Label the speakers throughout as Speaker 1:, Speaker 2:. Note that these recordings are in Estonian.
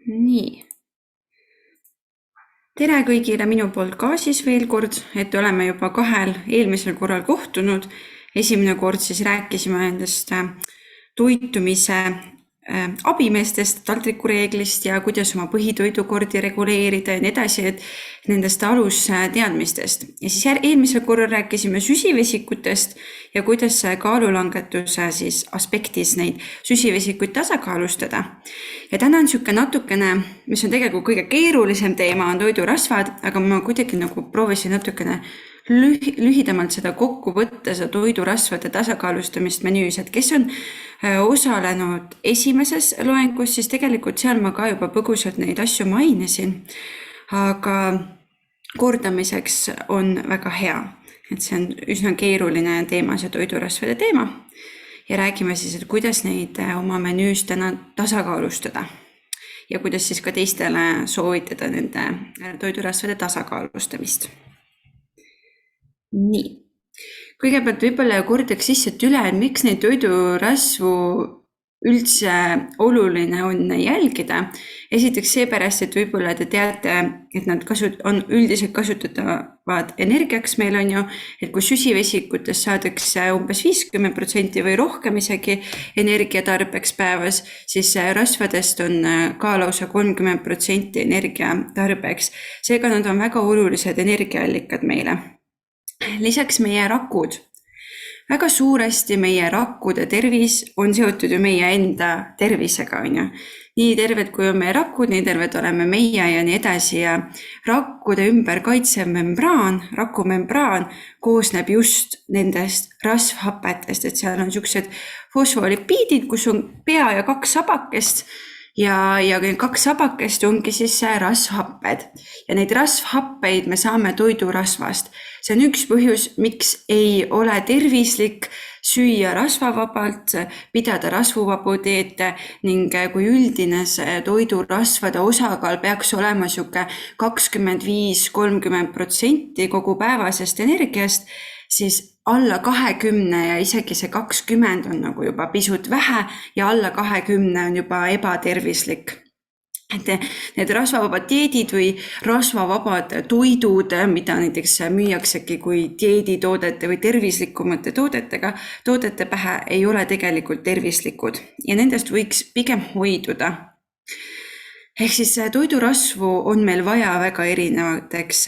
Speaker 1: nii, tere kõigile minu poolt ka siis veel kord, et oleme juba kahel eelmisel korral kohtunud. Esimene kord siis rääkisime nendest toitumise abimeestest, taldrikureeglist ja kuidas oma põhitoidukordi reguleerida ja nii edasi, et nendest alusteadmistest. Ja siis eelmisel korral rääkisime süsivesikutest ja kuidas kaalulangetuse siis aspektis neid süsivesikuid tasakaalustada. Ja täna on niisugune natukene, mis on tegelikult kõige keerulisem teema, on toidurasvad, aga ma kuidagi nagu proovisin natukene lühidamalt seda kokku võtta, seda toidurasvade tasakaalustamist menüüs, et kes on osalenud esimeses loengus, siis tegelikult seal ma ka juba põgusalt neid asju mainisin, aga kordamiseks on väga hea, et see on üsna keeruline teema, see toidurasvade teema. Ja räägime siis, et kuidas neid oma menüüs täna tasakaalustada ja kuidas siis ka teistele soovitada nende toidurasvade tasakaalustamist. Nii, kõigepealt võib-olla kordaks lihtsalt üle, et miks neid toidurasvu üldse oluline on jälgida. Esiteks seepärast, et võib-olla te teate, et nad on üldiselt kasutatavad energiaks meil on ju, et kui süsivesikutest saadakse umbes 50% või rohkem isegi energiatarbeks päevas, siis rasvadest on ka lausa 30% energiatarbeks. Seega nad on väga olulised energiaallikad meile. Lisaks meie rakud. Väga suuresti meie rakkude tervis on seotud ju meie enda tervisega, on ju. Nii terved kui on meie rakud, nii terved oleme meie ja nii edasi ja rakkude ümber kaitsev membraan, rakumembraan koosneb just nendest rasvhapetest, et seal on niisugused fosfolipiidid, kus on pea ja 2 sabakest ja 2 sabakest ongi siis rasvhapped ja neid rasvhappeid me saame toidurasvast. See on üks põhjus, miks ei ole tervislik süüa rasvavabalt, pidada rasvuvabu dieete ning kui üldine see toidurasvade osakaal peaks olema siuke 25-30% kogu päevasest energiast, siis alla 20 ja isegi see 20 on nagu juba pisut vähe ja alla 20 on juba ebatervislik. Et need rasvavabad dieedid või rasvavabad toidud, mida näiteks müüaksegi kui dieeditoodete või tervislikumate toodete pähe, ei ole tegelikult tervislikud ja nendest võiks pigem hoiduda. Ehk siis toidurasvu on meil vaja väga erinevateks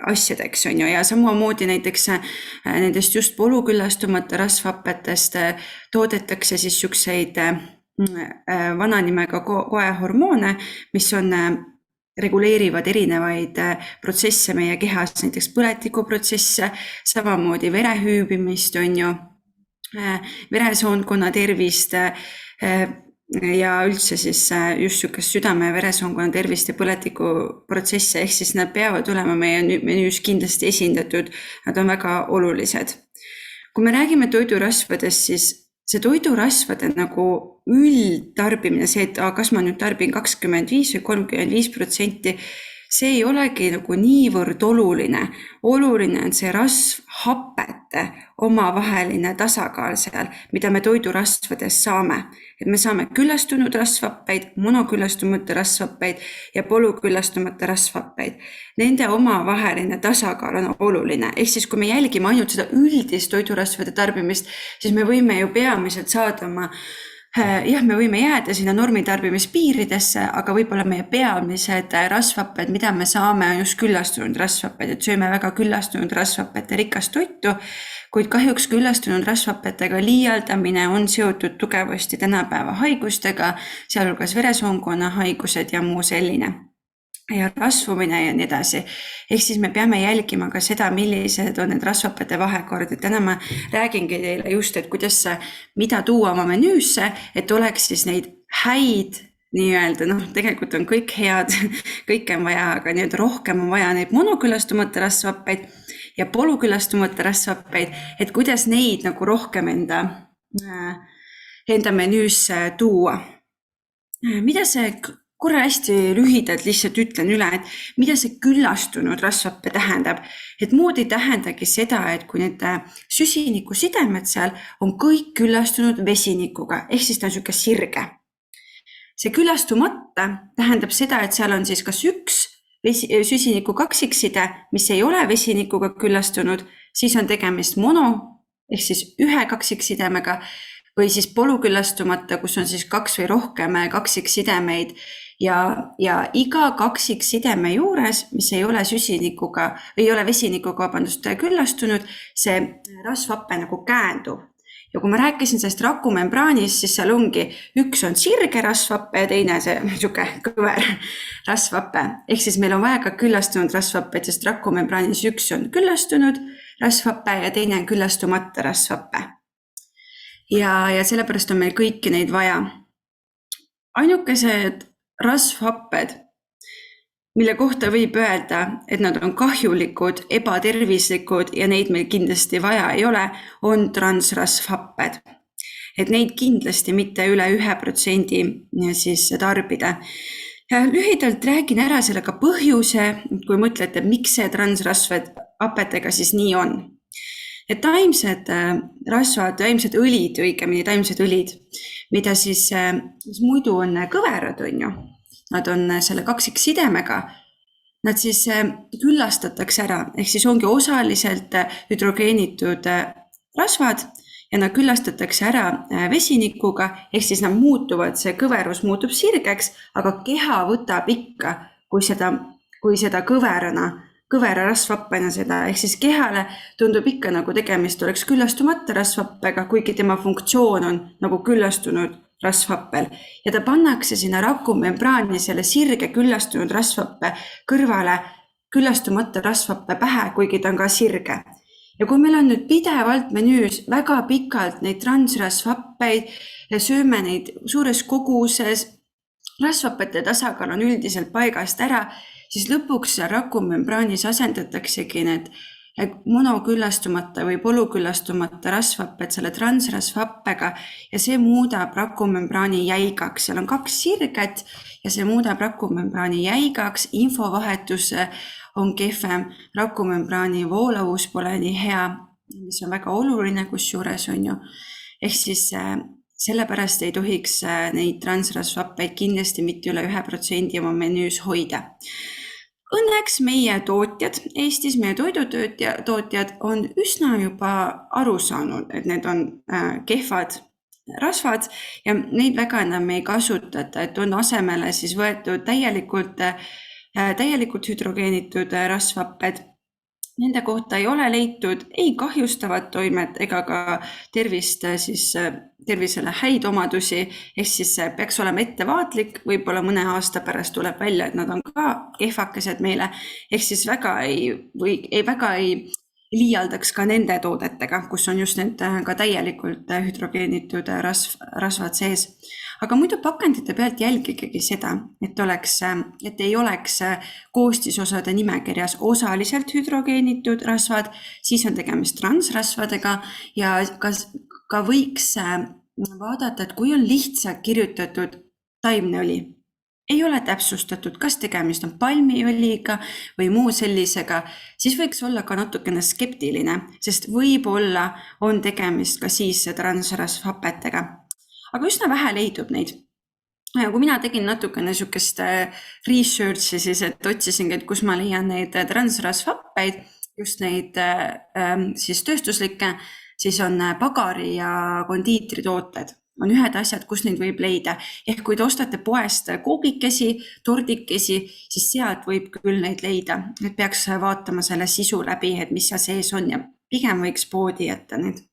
Speaker 1: asjadeks on ju ja samamoodi näiteks nendest just poluküllastumata rasvhapetest toodetakse siis niisuguseid vana nimega koehormoone, mis on reguleerivad erinevaid protsesse meie kehas, näiteks põletikuprotsesse, samamoodi verehüübimist on ju, veresoonkonna tervist ja üldse siis just niisugust südame ja veresoonkonna tervist ja põletikuprotsesse, ehk siis nad peavad olema meie menüüs kindlasti esindatud, nad on väga olulised. Kui me räägime toidurasvadest, siis see toidurasvade nagu üldtarbimine, see, et kas ma nüüd tarbin 25 või 35%, see ei olegi nagu niivõrd oluline. Oluline on see rasvhapete omavaheline tasakaal seal, mida me toidurasvadest saame. Et me saame küllastunud rasvhappeid, monoküllastumata rasvhappeid ja poluküllastumata rasvhappeid. Nende omavaheline tasakaal on oluline. Ehk siis, kui me jälgime ainult seda üldist toidurasvade tarbimist, siis me võime ju peamiselt saada oma me võime jääda sinna normitarbimispiiridesse, aga võib-olla meie peamised rasvhapped, mida me saame, on just küllastunud rasvhapped, et sööme väga küllastunud rasvhapete rikast toitu, kuid kahjuks küllastunud rasvhapetega liialdamine on seotud tugevasti tänapäeva haigustega, sealhulgas veresoonkonna haigused ja muu selline. Ja rasvumine ja nii edasi. Ehk siis me peame jälgima ka seda, millised on need rasvhapete vahekord. Et täna ma räägingi teile just, et kuidas mida tuua oma menüüsse, et oleks siis neid häid nii-öelda, tegelikult on kõik head, kõike on vaja, aga nüüd rohkem on vaja neid monoküllastumata rasvhappeid ja poluküllastumata rasvhappeid, et kuidas neid nagu rohkem enda menüüsse tuua. Mida see korra hästi lühidalt lihtsalt ütlen üle, et mida see küllastunud rasvhappe tähendab. Et muud ei tähendagi seda, et kui need süsinikusidemed seal on kõik küllastunud vesinikuga, ehk siis ta on niisugune sirge. see küllastumata tähendab seda, et seal on siis kas üks süsiniku kaksikside, mis ei ole vesinikuga küllastunud, siis on tegemist mono ehk siis ühe kaksiksidemega või siis polüküllastumata, kus on siis kaks või rohkem kaksiksidemeid ja iga kaksiksideme juures, mis ei ole süsinikuga või ei ole vesinikuga küllastunud, see rasvhappe nagu käändub. Ja kui ma rääkisin sellest rakumembraanist, siis seal ongi üks on sirge rasvhappe ja teine see niisugune kõver rasvhappe. Ehk siis meil on vaja ka küllastunud rasvhapped, sest rakumembraanis üks on küllastunud rasvhappe ja teine on küllastumata rasvhappe. Ja sellepärast on meil kõiki neid vaja. Ainukesed rasvhapped, mille kohta võib öelda, et nad on kahjulikud, ebatervislikud ja neid meil kindlasti vaja ei ole, on transrasvhapped. Et neid kindlasti mitte üle 1% siis tarbida. Lühidalt räägin ära sellega põhjuse, kui mõtlete, miks see transrasvhapetega siis nii on. Et taimsed rasvad, taimsed õlid, õigemini taimsed õlid, mida siis mis muidu on kõverad, on ju. Nad on selle kaksiksidemega, nad siis küllastatakse ära, ehk siis ongi osaliselt hüdrogeenitud rasvad ja nad küllastatakse ära vesinikuga, ehk siis nad muutuvad, see kõverus muutub sirgeks, aga keha võtab ikka, kui seda kõvera rasvhappena seda, ehk siis kehale tundub ikka nagu tegemist oleks küllastumata rasvhappega, kuigi tema funktsioon on nagu küllastunud rasvhappel ja ta pannakse sinna rakumembraani selle sirge küllastunud rasvhappe kõrvale küllastumata rasvhappe pähe, kuigi ta on ka sirge. Ja kui meil on nüüd pidevalt menüüs väga pikalt neid transrasvhappeid ja sööme neid suures koguses, rasvhappete tasakaal on üldiselt paigast ära, siis lõpuks rakumembraanis asendataksegi need monoküllastumata või polüküllastumata rasvhapped selle transrasvhappega ja see muudab rakumembraani jäigaks. Seal on kaks sirget ja see muudab rakumembraani jäigaks, infovahetus on kehvem, rakumembraani voolavus pole nii hea, mis on väga oluline, kus juures on ju. Ehk siis sellepärast ei tohiks neid transrasvhappeid kindlasti mitte üle 1% oma menüüs hoida. Õnneks meie tootjad, Eestis meie toidutootjad on üsna juba aru saanud, et need on kehvad rasvad ja neid väga enam ei kasutata, et on asemele siis võetud täielikult hüdrogeenitud rasvhapped. Nende kohta ei ole leitud ei kahjustavat toimet ega ka tervisele häid omadusi, ehk siis peaks olema ettevaatlik, võib-olla mõne aasta pärast tuleb välja, et nad on ka kehvakesed meile, ehk siis väga ei liialdaks ka nende toodetega, kus on just need ka täielikult hüdrogeenitud rasvad sees. Aga muidu pakendite pealt jälgigegi seda, et ei oleks koostisosade nimekirjas osaliselt hüdrogeenitud rasvad, siis on tegemist transrasvadega ja ka võiks vaadata, et kui on lihtsalt kirjutatud taimne õli, ei ole täpsustatud, kas tegemist on palmiõliga või muu sellisega, siis võiks olla ka natukene skeptiline, sest võib-olla on tegemist ka siis transrasvhapetega. Aga üsna vähe leidub neid. Kui mina tegin natukene niisugust researchi, siis et otsisingi, et kus ma leian neid transrasvhappeid, just neid siis tööstuslikke, siis on pagari- ja kondiitritooted. On ühed asjad, kus neid võib leida. Ehk kui te ostate poest koogikesi, tordikesi, siis sealt võib küll neid leida. Et peaks vaatama selle sisu läbi, et mis seal sees on ja pigem võiks poodi jätta need.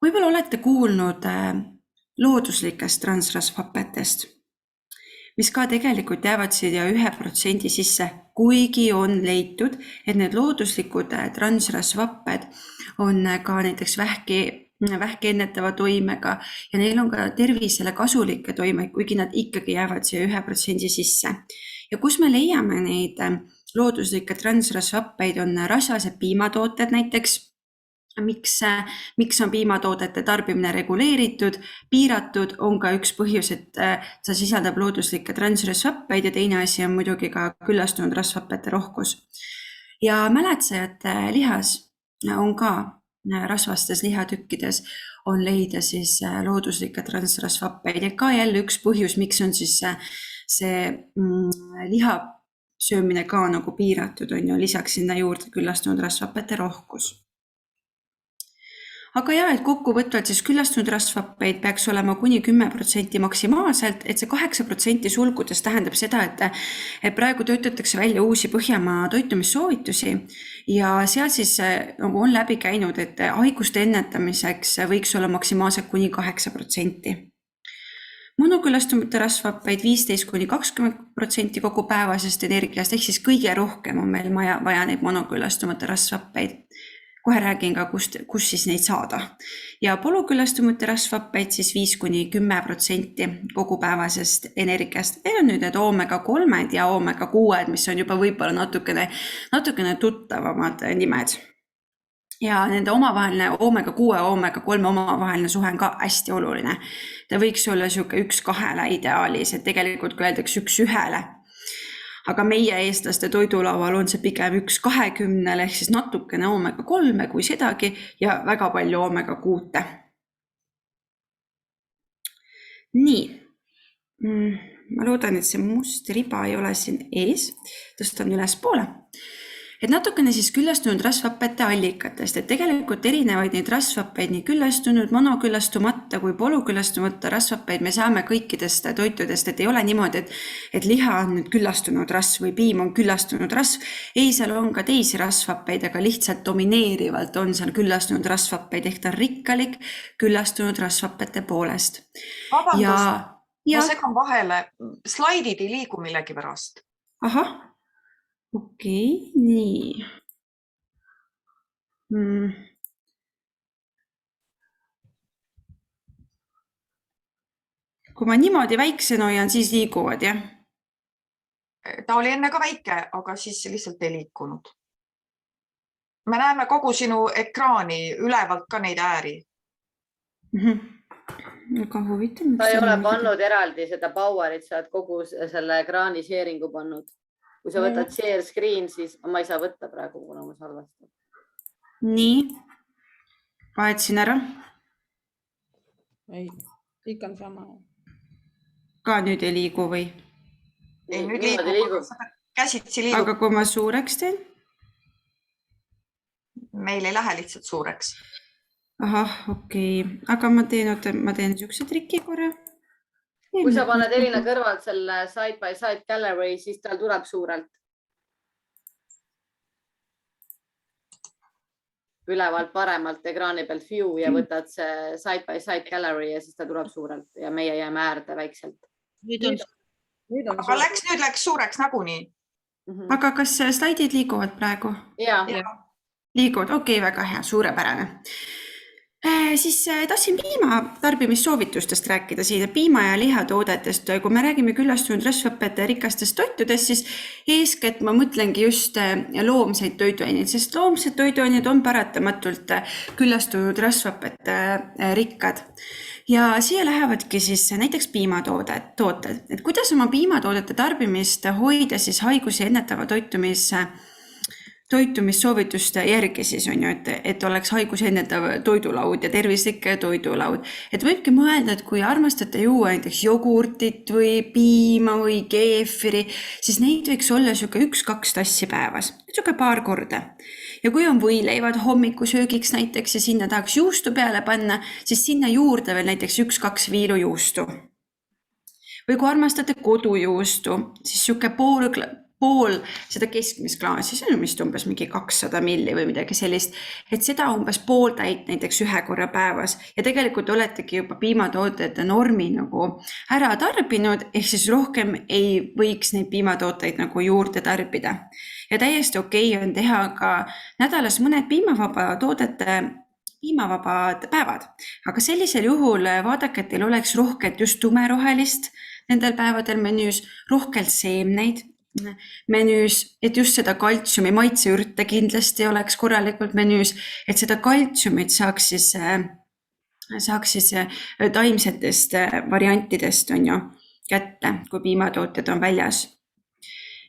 Speaker 1: Võib-olla olete kuulnud looduslikest transrasvhapetest, mis ka tegelikult jäävad siia 1% sisse, kuigi on leitud, et need looduslikud transrasvhapped on ka näiteks vähki ennetava toimega ja neil on ka tervisele kasulikke toimeid, kuigi nad ikkagi jäävad siia 1% sisse. Ja kus me leiame neid looduslikke transrasvhappeid on rasvased piimatooted näiteks. Miks on piimatoodete tarbimine reguleeritud, piiratud, on ka üks põhjus, et see sisaldab looduslikke transrasvhappeid ja teine asi on muidugi ka küllastunud rasvhappete rohkus. Ja mäletsejate lihas on ka rasvastes lihatükkides on leida siis looduslikke transrasvhappeid ja ka jälle üks põhjus, miks on siis see liha söömine ka nagu piiratud on ju, lisaks sinna juurde küllastunud rasvhappete rohkus. Aga jah, et kokkuvõtvalt siis küllastunud rasvhappeid peaks olema kuni 10% maksimaalselt, et see 8% sulgudes tähendab seda, et praegu töötatakse välja uusi Põhjamaa toitumissoovitusi ja seal siis nagu on läbi käinud, et haiguste ennetamiseks võiks olla maksimaalselt kuni 8%. Monokülastumata rasvhappeid 15–20% kogu päevasest energiast, ehk siis kõige rohkem on meil vaja neid monokülastumata rasvhappeid. Kohe räägin ka, kus siis neid saada. Ja polükülastumata rasvhappeid siis 5–10% kogu päevasest energiast. Meil on nüüd need omega-3 ja omega-6, mis on juba võib-olla natukene tuttavamad nimed. Ja nende omavaheline omega-6 ja omega-3 omavaheline suhe on ka hästi oluline. Ta võiks olla siuke 1-2 ideaalis, et tegelikult kui öeldakse 1-1. Aga meie eestlaste toidulaual on see pigem 1-20, ehk siis natukene omega-3 kui sedagi ja väga palju omega-6. Nii, ma loodan, et see must riba ei ole siin ees, tõstan üles poole. Et natukene siis küllastunud rasvhappete allikatest, et tegelikult erinevaid neid rasvhappeid, nii küllastunud, monoküllastumata kui polüküllastumata rasvhappeid me saame kõikidest toitudest, et ei ole niimoodi, et liha on nüüd küllastunud rasv või piim on küllastunud rasv. Ei, seal on ka teisi rasvhappeid, aga lihtsalt domineerivalt on seal küllastunud rasvhappeid, ehk ta on rikkalik küllastunud rasvhappete poolest.
Speaker 2: Vabandust, ma segan vahele, slaidid ei liigu millegi pärast.
Speaker 1: Ahah. Okei, nii. Kui ma niimoodi väiksena hoian, siis liiguvad, jah?
Speaker 2: Ta oli enne ka väike, aga siis lihtsalt ei liikunud. Me näeme kogu sinu ekraani ülevalt ka neid ääri.
Speaker 1: Väga huvitav.
Speaker 3: Ta ei ole pannud eraldi seda powerit, sa oled kogu selle ekraani sharingu pannud. Kui sa võtad share screen, siis ma ei saa võtta praegu, kuna ma salvestan.
Speaker 1: Nii, vahetsin ära.
Speaker 4: Ei, ikka on sama.
Speaker 1: Ka nüüd ei liigu või?
Speaker 2: Ei, nüüd liigub. Käsitsi liigub.
Speaker 1: Aga kui ma suureks teen?
Speaker 2: Meil ei lähe lihtsalt suureks.
Speaker 1: Ahah, okei. Aga ma teen niisuguse triki korra.
Speaker 3: Kui sa paned Elina kõrvalt selle side by side gallery, siis tal tuleb suurelt. Ülevalt paremalt ekraani pealt view ja võtad see side by side gallery ja siis ta tuleb suurelt ja meie jääme äärde väikselt.
Speaker 2: Aga nüüd läks suureks nagunii.
Speaker 1: Aga kas slaidid liiguvad praegu?
Speaker 3: Jaa.
Speaker 1: Liiguvad, okei, väga hea, suurepärane. Siis tahtsin piima tarbimissoovitustest rääkida siin, piima ja lihatoodetest. Kui me räägime küllastunud rasvhappete rikastest toitudest, siis eeskätt ma mõtlengi just loomseid toiduaineid, sest loomsed toiduained on paratamatult küllastunud rasvhappete rikkad. Ja siia lähevadki siis näiteks piimatooted. Et kuidas oma piimatoodete tarbimist hoida siis haigusi ennetava toitumissoovituste järgi siis on ju, et oleks haigusi ennetav toidulaud ja tervislik toidulaud. Et võibki mõelda, et kui armastate juua näiteks jogurtit või piima või keefiri, siis neid võiks olla siuke 1-2 tassi päevas, siuke paar korda. Ja kui on võileivad hommikusöögiks näiteks ja sinna tahaks juustu peale panna, siis sinna juurde veel näiteks 1-2 viilu juustu. Või kui armastate kodujuustu, siis siuke pool seda keskmist klaasi, see on vist umbes mingi 200 milli või midagi sellist, et seda umbes pooltäit näiteks 1 korra päevas ja tegelikult oletegi juba piimatootete normi nagu ära tarbinud, ehk siis rohkem ei võiks neid piimatooteid nagu juurde tarbida. Ja täiesti okei on teha ka nädalas mõned piimavabad päevad, aga sellisel juhul vaadake, et teil oleks rohkelt just tumerohelist nendel päevadel menüüs, rohkelt seemneid menüüs, et just seda kaltsiumi maitseürte kindlasti oleks korralikult menüüs, et seda kaltsiumit saaks siis taimsetest variantidest on ju kätte, kui piimatooted on väljas.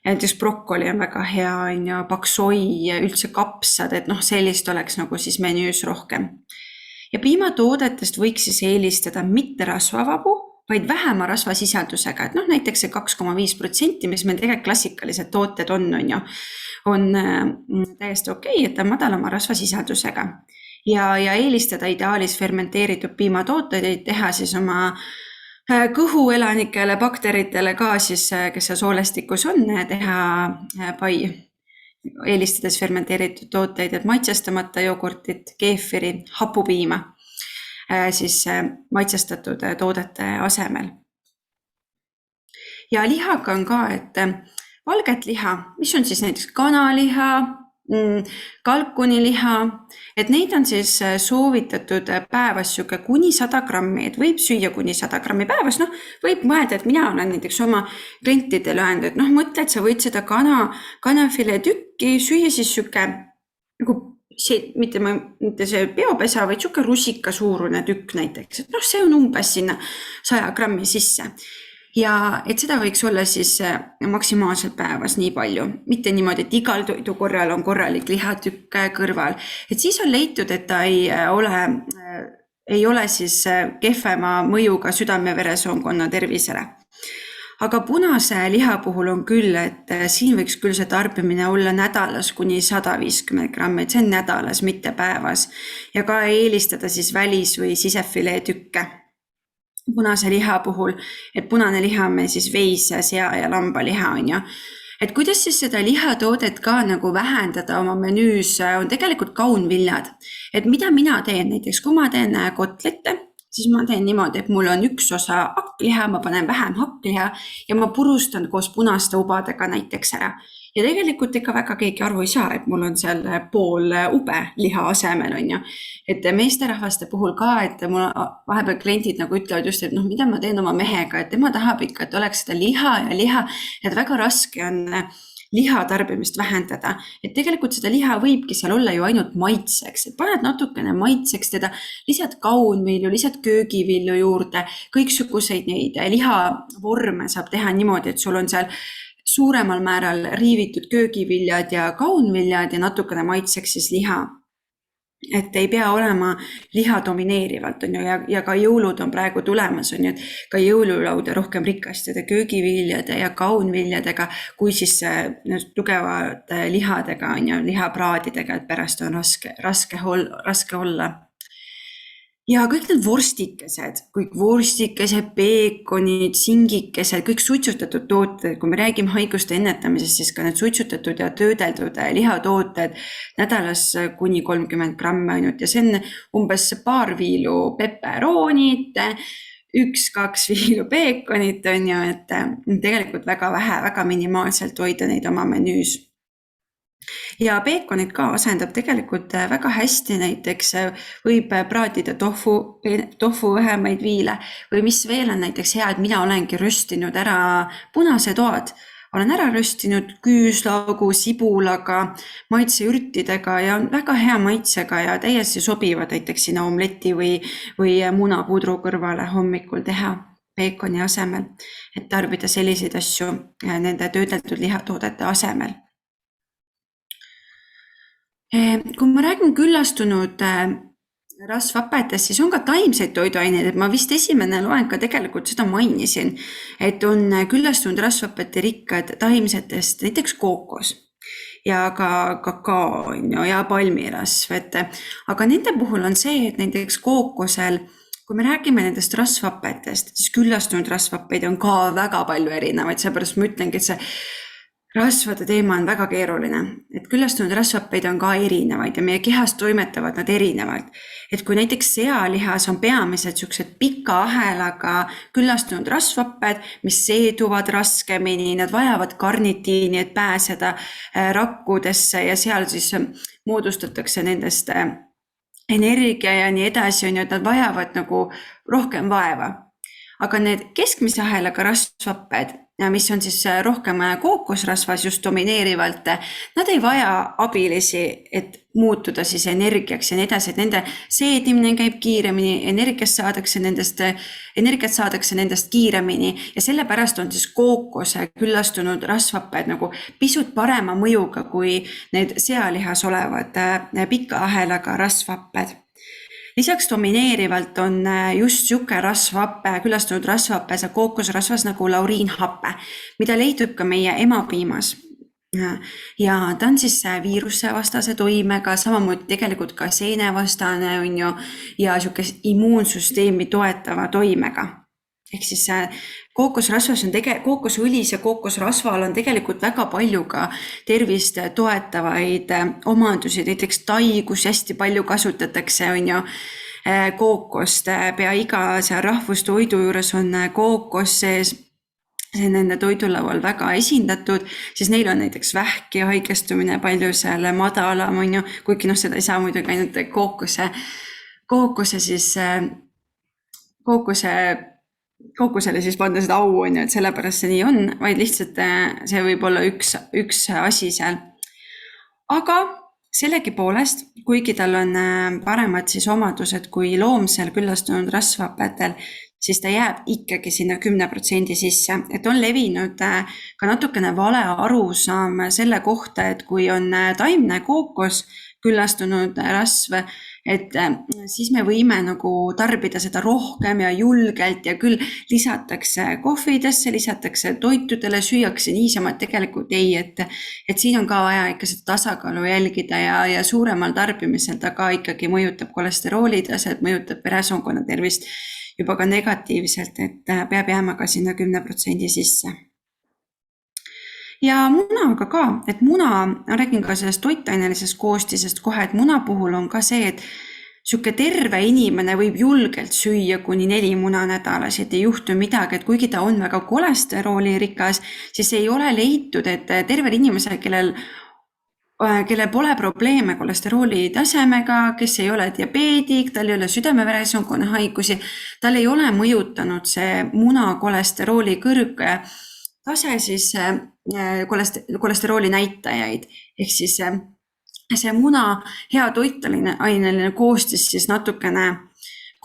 Speaker 1: Näiteks brokkoli on väga hea, on ju, paksoi, üldse kapsad, et sellist oleks nagu siis menüüs rohkem. ja piimatoodetest võiks siis eelistada mitte rasvavabu, vaid vähema rasvasisaldusega, et näiteks see 2,5%, mis meil tegelikult klassikalised tooted on ju, on täiesti okei, et ta on madalama rasvasisaldusega. Ja eelistada ideaalis fermenteeritud piimatooteid, teha siis oma kõhuelanikele, bakteritele ka siis, kes seal soolestikus on, teha pai, eelistades fermenteeritud tooteid, et maitsestamata jogurtit, keefiri, hapupiima siis maitsestatud toodete asemel. Ja lihaga on ka, et valget liha, mis on siis näiteks kanaliha, kalkuniliha, et neid on siis soovitatud päevas kuni 100 grammi, et võib süüa kuni 100 grammi päevas. Võib mõelda, et mina olen näiteks oma klientidele öelnud, et mõtle, et sa võid seda kanafilee tükki süüa siis nagu see, mitte see peopesa, vaid rusika suurune tükk näiteks, et see on umbes sinna 100 grammi sisse. Ja et seda võiks olla siis maksimaalselt päevas nii palju, mitte niimoodi, et igal toidu korral on korralik lihatükk kõrval. Et siis on leitud, et ta ei ole siis kehvema mõjuga südame-veresoonkonna tervisele. Aga punase liha puhul on küll, et siin võiks küll see tarbimine olla nädalas kuni 150 grammi, et see on nädalas, mitte päevas. Ja ka eelistada siis välis- või sisefilee tükke punase liha puhul, et punane liha on meil siis veis, sea ja lambaliha on ju. Et kuidas siis seda lihatoodet ka nagu vähendada oma menüüs, on tegelikult kaunviljad. Et mida mina teen näiteks, kui ma teen kotlette, siis ma teen niimoodi, et mul on üks osa hakkliha, ma panen vähem hakkliha ja ma purustan koos punaste ubadega näiteks ära. Ja tegelikult ikka väga keegi aru ei saa, et mul on seal pool ube liha asemel on ju. Et meesterahvaste puhul ka, et mul vahepeal kliendid nagu ütlevad just, et mida ma teen oma mehega, et tema tahab ikka, et oleks seda liha, et väga raske on liha tarbimist vähendada. Et tegelikult seda liha võibki seal olla ju ainult maitseks, et paned natukene maitseks teda, lisad kaunvilju, lisad köögivilju juurde, kõiksuguseid neid lihavorme saab teha niimoodi, et sul on seal suuremal määral riivitud köögiviljad ja kaunviljad ja natukene maitseks siis liha. Et ei pea olema liha domineerivalt on ju, ja ka jõulud on praegu tulemas on ju, et ka jõululauda rohkem rikastada köögiviljade ja kaunviljadega, kui siis tugevate lihadega on ju, lihapraadidega, et pärast on raske olla. Ja kõik need vorstikesed, peekonid, singikesed, kõik suitsutatud tooted, kui me räägime haiguste ennetamisest, siis ka need suitsutatud ja töödeldud lihatooted nädalas kuni 30 grammi ainult ja see on umbes paar viilu pepperoonit, 1-2 viilu peekonit on ju, et tegelikult väga vähe, väga minimaalselt hoida neid oma menüüs. Ja peekonit ka asendab tegelikult väga hästi, näiteks võib praatida tofu vähemaid viile või mis veel on näiteks hea, et mina olengi röstinud ära punasetoad. Olen ära röstinud küüslaugu, sibulaga, maitseürtidega ja on väga hea maitsega ja täiesti sobivad näiteks sinna omleti või munapudru kõrvale hommikul teha peekoni asemel, et tarbida selliseid asju nende töödeldud lihatoodete asemel. Kui ma räägin küllastunud rasvhapetest, siis on ka taimseid toiduaineid, et ma vist esimene loeng ka tegelikult seda mainisin, et on küllastunud rasvhapete rikkad taimsetest, näiteks kookos ja ka kakao ja palmirasv, aga nende puhul on see, et näiteks kookosel, kui me räägime nendest rasvhapetest, siis küllastunud rasvhapeid on ka väga palju erinevaid, seepärast ma ütlengi, et see rasvade teema on väga keeruline, et küllastunud rasvhapeid on ka erinevaid ja meie kehas toimetavad nad erinevalt. Et kui näiteks sealihas on peamiselt siuksed pika ahelaga küllastunud rasvhaped, mis seeduvad raskemini, nad vajavad karnitiini, et pääseda rakkudesse ja seal siis moodustatakse nendest energia ja nii edasi, on ju, et nad vajavad nagu rohkem vaeva. Aga need keskmise ahelaga rasvhaped, mis on siis rohkem kookosrasvas just domineerivalt, nad ei vaja abilisi, et muutuda siis energiaks ja nii edasi, et nende seedimine käib kiiremini, energiat saadakse nendest kiiremini ja sellepärast on siis kookose küllastunud rasvhaped nagu pisut parema mõjuga kui need sealihas olevad pika ahelaga rasvhaped. Lisaks domineerivalt on just siuke rasvhappe, küllastunud rasvhappe, see kookosrasvas nagu lauriinhappe, mida leidub ka meie emapiimas. Ja ta on siis viirusevastase toimega, samamoodi tegelikult ka seenevastane on ju, ja siukest immuunsüsteemi toetava toimega. Ehk siis kookosrasvas on kookosõlis ja kookosrasval on tegelikult väga palju ka tervist toetavaid omandusi, näiteks tai, kus hästi palju kasutatakse, on ju, kookost, pea iga rahvustoidu juures on kookos sees, see on nende toidulaual väga esindatud, siis neil on näiteks vähk ja haigestumine palju seal madalam, on ju, kuigi seda ei saa muidugi ainult kookosele siis panna seda au, on ju, et sellepärast see nii on, vaid lihtsalt see võib olla üks asi seal. Aga sellegipoolest, kuigi tal on paremad siis omadused kui loomsel küllastunud rasvhapetel, siis ta jääb ikkagi sinna 10% sisse, et on levinud ka natukene vale arusaam selle kohta, et kui on taimne kookos küllastunud rasv, et siis me võime nagu tarbida seda rohkem ja julgelt ja küll lisatakse kohvidesse, lisatakse toitudele, süüakse niisama, et tegelikult ei, et siin on ka vaja ikka seda tasakaalu jälgida ja suuremal tarbimisel ta ka ikkagi mõjutab kolesteroolitaset, mõjutab veresoonkonna tervist juba ka negatiivselt, et peab jääma ka sinna 10% sisse. Ja munaga ka, et muna, räägin ka sellest toitainelisest koostisest kohe, et muna puhul on ka see, et siuke terve inimene võib julgelt süüa kuni 4 muna nädalas, et ei juhtu midagi, et kuigi ta on väga kolesteroolirikas, siis ei ole leitud, et tervel inimesel, kellel pole probleeme kolesterooli tasemega, kes ei ole diabeedik, tal ei ole südame-veresoonkonna haigusi, tal ei ole mõjutanud see muna kolesterooli kõrge tase siis kolesterooli näitajaid. Ehk siis see muna hea toitaineline koostis siis natukene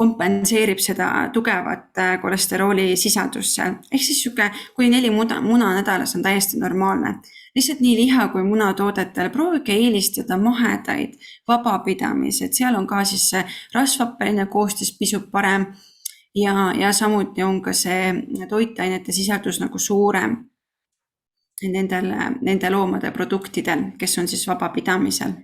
Speaker 1: kompenseerib seda tugevat kolesterooli sisaldust seal. Ehk siis kui 4 muna nädalas on täiesti normaalne. Lihtsalt nii liha kui munatoodetel proovige eelistada mahedaid vabapidamised. Seal on ka siis see rasvhappeline koostis pisut parem ja samuti on ka see toitainete sisaldus nagu suurem nende loomade produktidel, kes on siis vabapidamisel.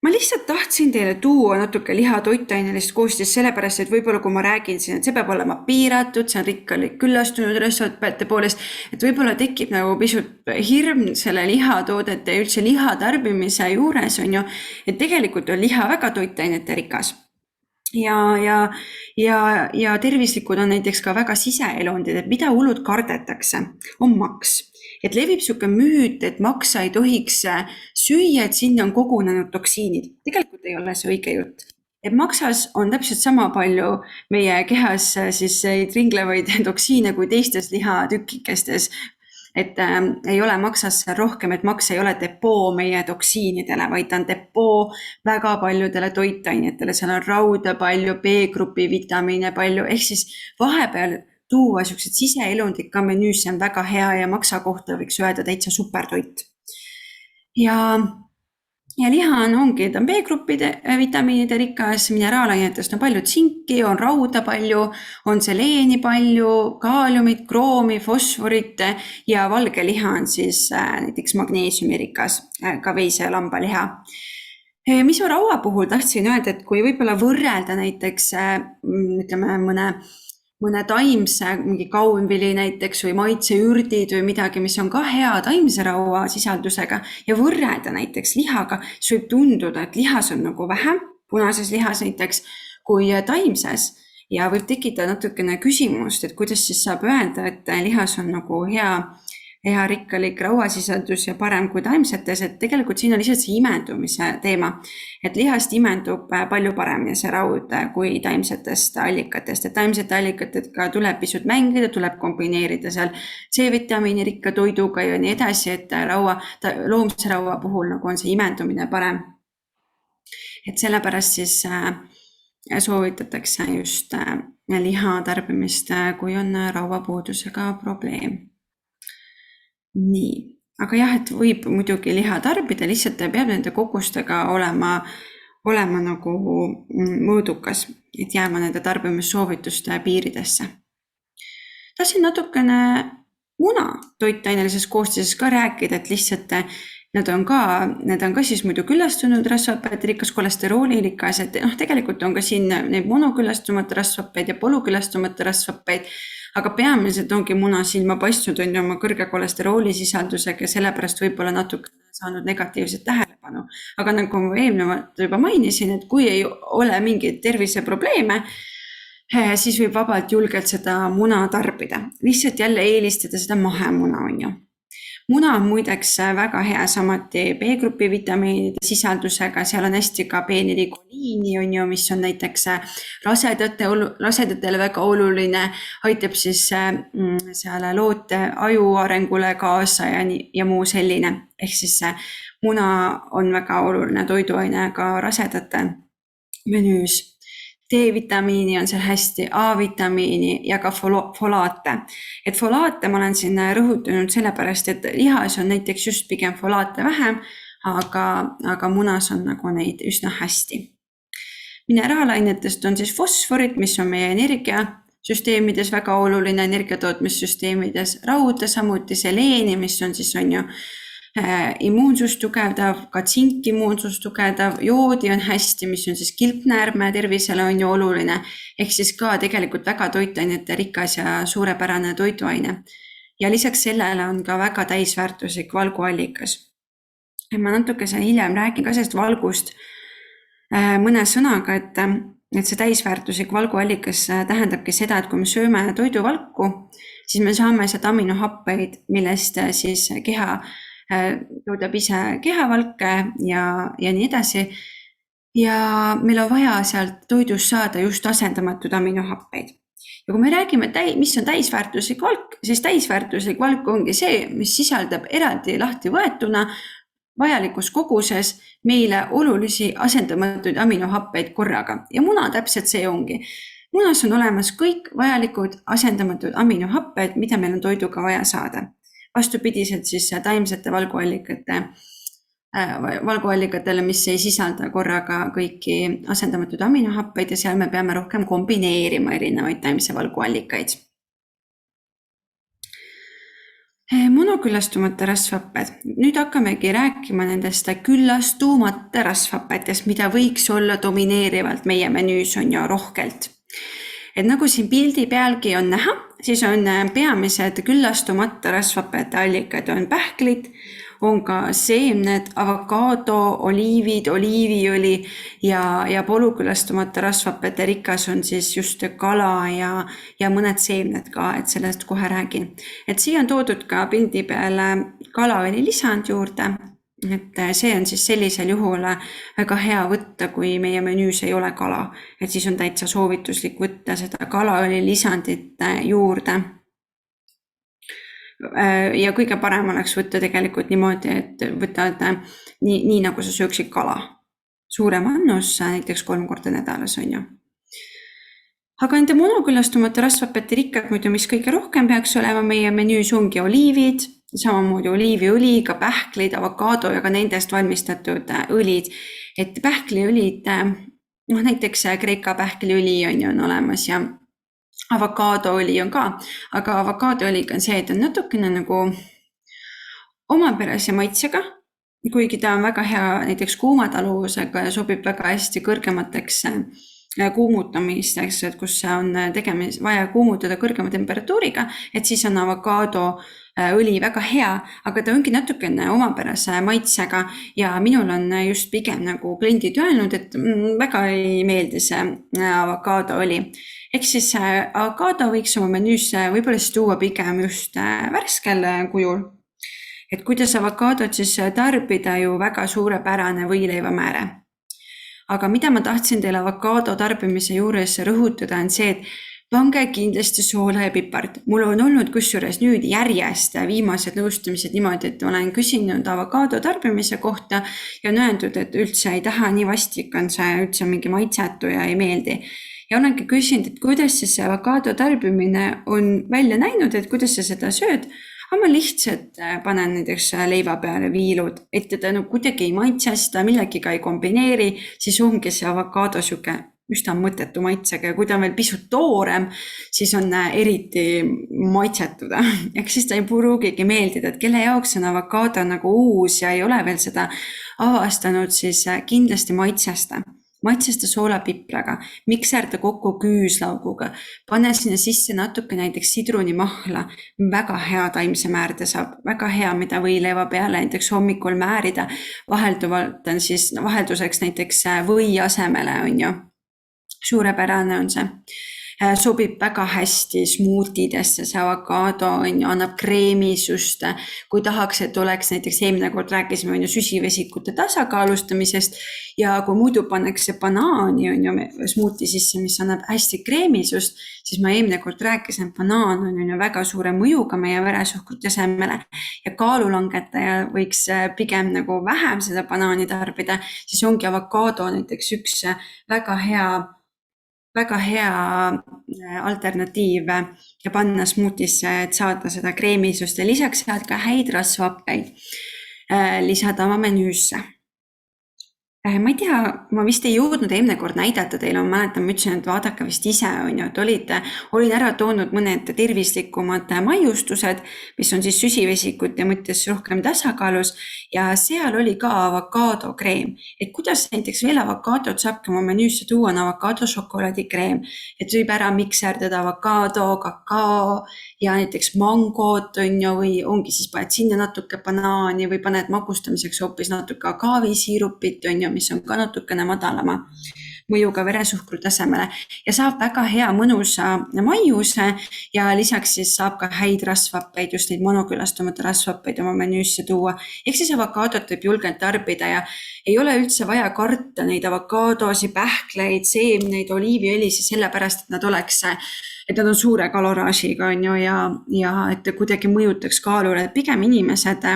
Speaker 1: Ma lihtsalt tahtsin teile tuua natuke liha toitainelist koostist sellepärast, et võib-olla kui ma räägin siin, et see peab olema piiratud, see on rikkalik küllastunud rasvhapete poolest, et võib-olla tekib nagu pisut hirm selle lihatoodete ja üldse liha tarbimise juures on ju, et tegelikult on liha väga toitainete rikas. Ja tervislikud on näiteks ka väga siseelundid, et mida hullud kardetakse, on maks. Et levib siuke müüt, et maksa ei tohiks süüa, et sinna on kogunenud toksiinid. Tegelikult ei ole see õige jutt. Et maksas on täpselt sama palju meie kehas siis ringlevaid toksiine kui teistes lihatükikestes. Et ei ole maksas rohkem, et maks ei ole depoo meie toksiinidele, vaid ta on depoo väga paljudele toitainetele. Seal on rauda palju, B-grupi vitamiine palju, ehk siis vahepeal tuua siuksed siseelundid ka menüüsse on väga hea ja maksa kohta võiks öelda täitsa supertoit. Ja liha ongi, ta on B-gruppide vitamiinide rikas, mineraalainetest on palju tsinki, on rauda palju, on seleeni palju, kaaliumit, kroomi, fosforit ja valge liha on siis näiteks magneesiumi rikas, ka veise- ja lambaliha. Mis ma raua puhul tahtsin öelda, et kui võib-olla võrrelda näiteks ütleme mõne taimse, mingi kaunvili näiteks või maitseürdid või midagi, mis on ka hea taimse raua sisaldusega ja võrrelda näiteks lihaga, siis võib tunduda, et lihas on nagu vähem, punases lihas näiteks, kui taimses ja võib tekkida natukene küsimust, et kuidas siis saab öelda, et lihas on nagu hea rikkalik rauasisaldus ja parem kui taimsetes, et tegelikult siin on lihtsalt see imendumise teema, et lihast imendub palju paremini see raud kui taimsetest allikatest, et taimsete allikatega tuleb pisut mängida, tuleb kombineerida seal C-vitamiini rikka toiduga ja nii edasi, et loomse raua puhul nagu on see imendumine parem. Et sellepärast siis soovitatakse just liha tarbimist, kui on rauapuudusega probleem. Nii, aga jah, et võib muidugi liha tarbida, lihtsalt ta peab nende kogustega olema nagu mõõdukas, et jääma nende tarbimissoovituste piiridesse. Tahtsin natukene muna toitainelises koostises ka rääkida, et lihtsalt need on ka siis muidu küllastunud rasvhaped, rikas kolesteroliilikas, et tegelikult on ka siin neid monoküllastumata rasvhappeid ja polüküllastumata rasvhappeid, aga peamiselt ongi muna silma paistnud on oma kõrge kolesteroolisisaldusega ja sellepärast võib-olla natuke saanud negatiivset tähelepanu. Aga nagu ma eelnevalt juba mainisin, et kui ei ole mingeid terviseprobleeme, siis võib vabalt julgelt seda muna tarbida. Lihtsalt jälle eelistada seda mahemuna on ju. Muna on muideks väga hea samuti B-grupi vitamiinide sisaldusega, seal on hästi ka peenirikoliini on ju, mis on näiteks rasedatele väga oluline, aitab siis seal loote aju arengule kaasa ja muu selline. Ehk siis muna on väga oluline toiduaine ka rasedate menüüs. D-vitamiini on seal hästi, A-vitamiini ja ka folaate. Et folaate ma olen siin rõhutanud sellepärast, et lihas on näiteks just pigem folaate vähem, aga munas on nagu neid üsna hästi. Mineraalainetest on siis fosforit, mis on meie energiasüsteemides väga oluline, energiatootmissüsteemides, raud, samuti seleeni, mis on siis on ju immuunsust tugevdav, ka tsink immuunsust tugevdav, joodi on hästi, mis on siis kilpnäärme tervisele on ju oluline, ehk siis ka tegelikult väga toitainete rikas ja suurepärane toiduaine. Ja lisaks sellele on ka väga täisväärtuslik valguallikas. Ma natuke hiljem räägin ka sellest valgust mõne sõnaga, et see täisväärtuslik valguallikas tähendabki seda, et kui me sööme toiduvalku, siis me saame sealt aminohappeid, millest siis keha toodab ise kehavalke ja nii edasi. Ja meil on vaja sealt toidust saada just asendamatud aminohappeid. Ja kui me räägime, mis on täisväärtuslik valk, siis täisväärtuslik valk ongi see, mis sisaldab eraldi lahti võetuna vajalikus koguses meile olulisi asendamatuid aminohappeid korraga. Ja muna täpselt see ongi. Munas on olemas kõik vajalikud asendamatud aminohappeid, mida meil on toiduga vaja saada. Vastupidiselt siis taimsete valguallikatele, mis ei sisalda korraga kõiki asendamatud aminohappeid ja seal me peame rohkem kombineerima erinevaid taimse valguallikaid. Monoküllastumata rasvhapped. Nüüd hakkamegi rääkima nendest küllastumata rasvhappetest, mida võiks olla domineerivalt meie menüüs on ju rohkelt. Et nagu siin pildi pealgi on näha, siis on peamised küllastumata rasvhappede allikad on pähklid, on ka seemned, avokaado, oliivid, oliiviõli ja polüküllastumata rasvhappede rikas on siis just kala ja mõned seemned ka, et sellest kohe räägin. Et siia on toodud ka pildi peale kalaõli lisand juurde, et see on siis sellisel juhul väga hea võtta, kui meie menüüs ei ole kala, et siis on täitsa soovituslik võtta seda kalaõli lisandit juurde. Ja kõige parem oleks võtta tegelikult niimoodi, et võtad nii nagu sa sööksid kala. Suurem annus näiteks 3 korda nädalas on ju. Aga nende monoküllastumata rasvhappede rikkad muidu, mis kõige rohkem peaks olema meie menüüs ongi oliivid, samamoodi oliiviõli, ka pähklid, avokaado ja ka nendest valmistatud õlid. Et pähkliõlid, näiteks Kreeka pähkliõli on olemas ja avokaadoõli on ka, aga avokaadoõliga on see, et on natukene nagu omapärase maitsega, kuigi ta on väga hea näiteks kuumataluvusega ja sobib väga hästi kõrgemateks kuumutamisteks, et kus on vaja kuumutada kõrgema temperatuuriga, et siis on avokaado õli väga hea, aga ta ongi natukene omapärase maitsega ja minul on just pigem nagu kliendid öelnud, et väga ei meeldi see avokaado õli. Ehk siis avokaado võiks oma menüüsse võib-olla siis tuua pigem just värskel kujul. Et kuidas avokaadot siis tarbida ju väga suurepärane võileivamääre. Aga mida ma tahtsin teile avokaado tarbimise juures rõhutada on see, et pange kindlasti soola ja pipart. Mul on olnud kusjuures nüüd järjest viimased nõustamised niimoodi, et olen küsinud avokaado tarbimise kohta ja on öeldud, et üldse ei taha, nii vastik on see, üldse mingi maitsetu ja ei meeldi. Ja olengi küsinud, et kuidas siis avokaado tarbimine on välja näinud, et kuidas sa seda sööd, aga ma lihtsalt panen näiteks leiva peale viilud, et teda kuidagi ei maitsesta, millegiga ei kombineeri, siis ongi see avokaado sihuke üsna mõttetu maitsega ja kui ta on veel pisut toorem, siis on eriti maitsetud. Ehk siis ta ei pruugigi meeldida, et kelle jaoks on avokaado nagu uus ja ei ole veel seda avastanud, siis kindlasti maitsesta soolapipraga, mikserda kokku küüslauguga, pane sinna sisse natuke näiteks sidrunimahla, väga hea taimse määrde saab, väga hea, mida võileiva peale näiteks hommikul määrida, vahelduvalt on siis vahelduseks näiteks või asemele on ju. Suurepärane on see. Sobib väga hästi smuutidesse, see avokaado on ju, annab kreemisust. Kui tahaks, et oleks näiteks eelmine kord rääkisime on ju süsivesikute tasakaalustamisest ja kui muidu pannakse banaani on ju smuuti sisse, mis annab hästi kreemisust, siis ma eelmine kord rääkisin, et banaan on ju väga suure mõjuga meie veresuhkru tasemele ja kaalulangetaja võiks pigem nagu vähem seda banaani tarbida, siis ongi avokaado näiteks üks väga hea alternatiiv ja panna smuutisse, et saada seda kreemisust ja lisaks saad ka häid rasvhappeid lisada oma menüüsse. Ma ei tea, ma vist ei jõudnud eelmine kord näidata teile, ma mäletan, ma ütlesin, et vaadake vist ise on ju, et olin ära toonud mõned tervislikumad maiustused, mis on siis süsivesikute mõttes rohkem tasakaalus ja seal oli ka avokaado kreem. Et kuidas näiteks veel avokaadot saabki oma menüüsse tuua, on avokaado šokolaadikreem, et võib ära mikserdada avokaado, kakao ja näiteks mangot on ju, või ongi siis paned sinna natuke banaani või paned magustamiseks hoopis natuke agaavisiirupit on ju, mis on ka natukene madalama mõjuga veresuhkru tasemele ja saab väga hea mõnusa maiuse ja lisaks siis saab ka häid rasvhappeid, just neid monokülastumata rasvhappeid oma menüüsse tuua. Ehk siis avokaadot võib julgelt tarbida ja ei ole üldse vaja karta neid avokaadosi, pähkleid, seemneid, oliiviõlisi sellepärast, et nad on suure kaloraažiga on ju ja et kuidagi mõjutaks kaalule. Pigem inimesed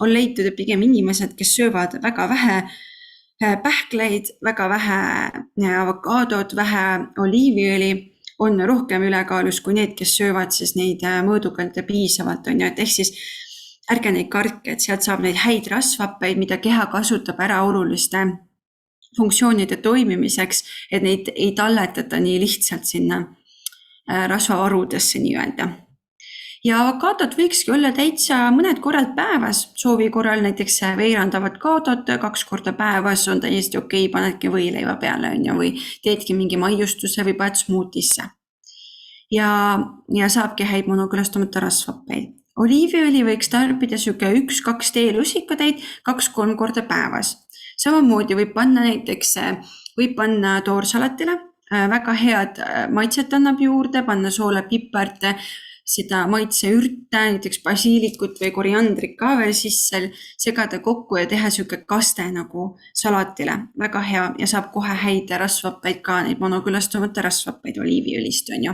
Speaker 1: on leitud, et pigem inimesed, kes söövad väga vähe pähkleid, väga vähe avokaadot, vähe oliiviõli, on rohkem ülekaalus kui need, kes söövad siis neid mõõdukalt ja piisavalt on ju, et ehk siis ärge neid kartke, et sealt saab neid häid rasvhappeid, mida keha kasutab ära oluliste funktsioonide toimimiseks, et neid ei talletata nii lihtsalt sinna rasvavarudesse nii-öelda. Ja avokaadot võikski olla täitsa mõned korrad päevas, soovi korral näiteks veerand avokaadot 2 korda päevas on täiesti okei, panedki võileiva peale on ju, või teedki mingi maiustuse või paned smuutisse. Ja saabki häid monokülastumata rasvhappeid. Oliiviõli võiks tarbida siuke 1-2 teelusikatäit 2-3 korda päevas. Samamoodi võib panna toorsalatile, väga head maitset annab juurde, panna soola, pipart, seda maitseürte, näiteks basiilikut või koriandrit ka veel sisse, segada kokku ja teha siuke kaste nagu salatile. Väga hea ja saab kohe häid rasvhappeid ka, neid monokülastumata rasvhappeid oliiviõlist on ju.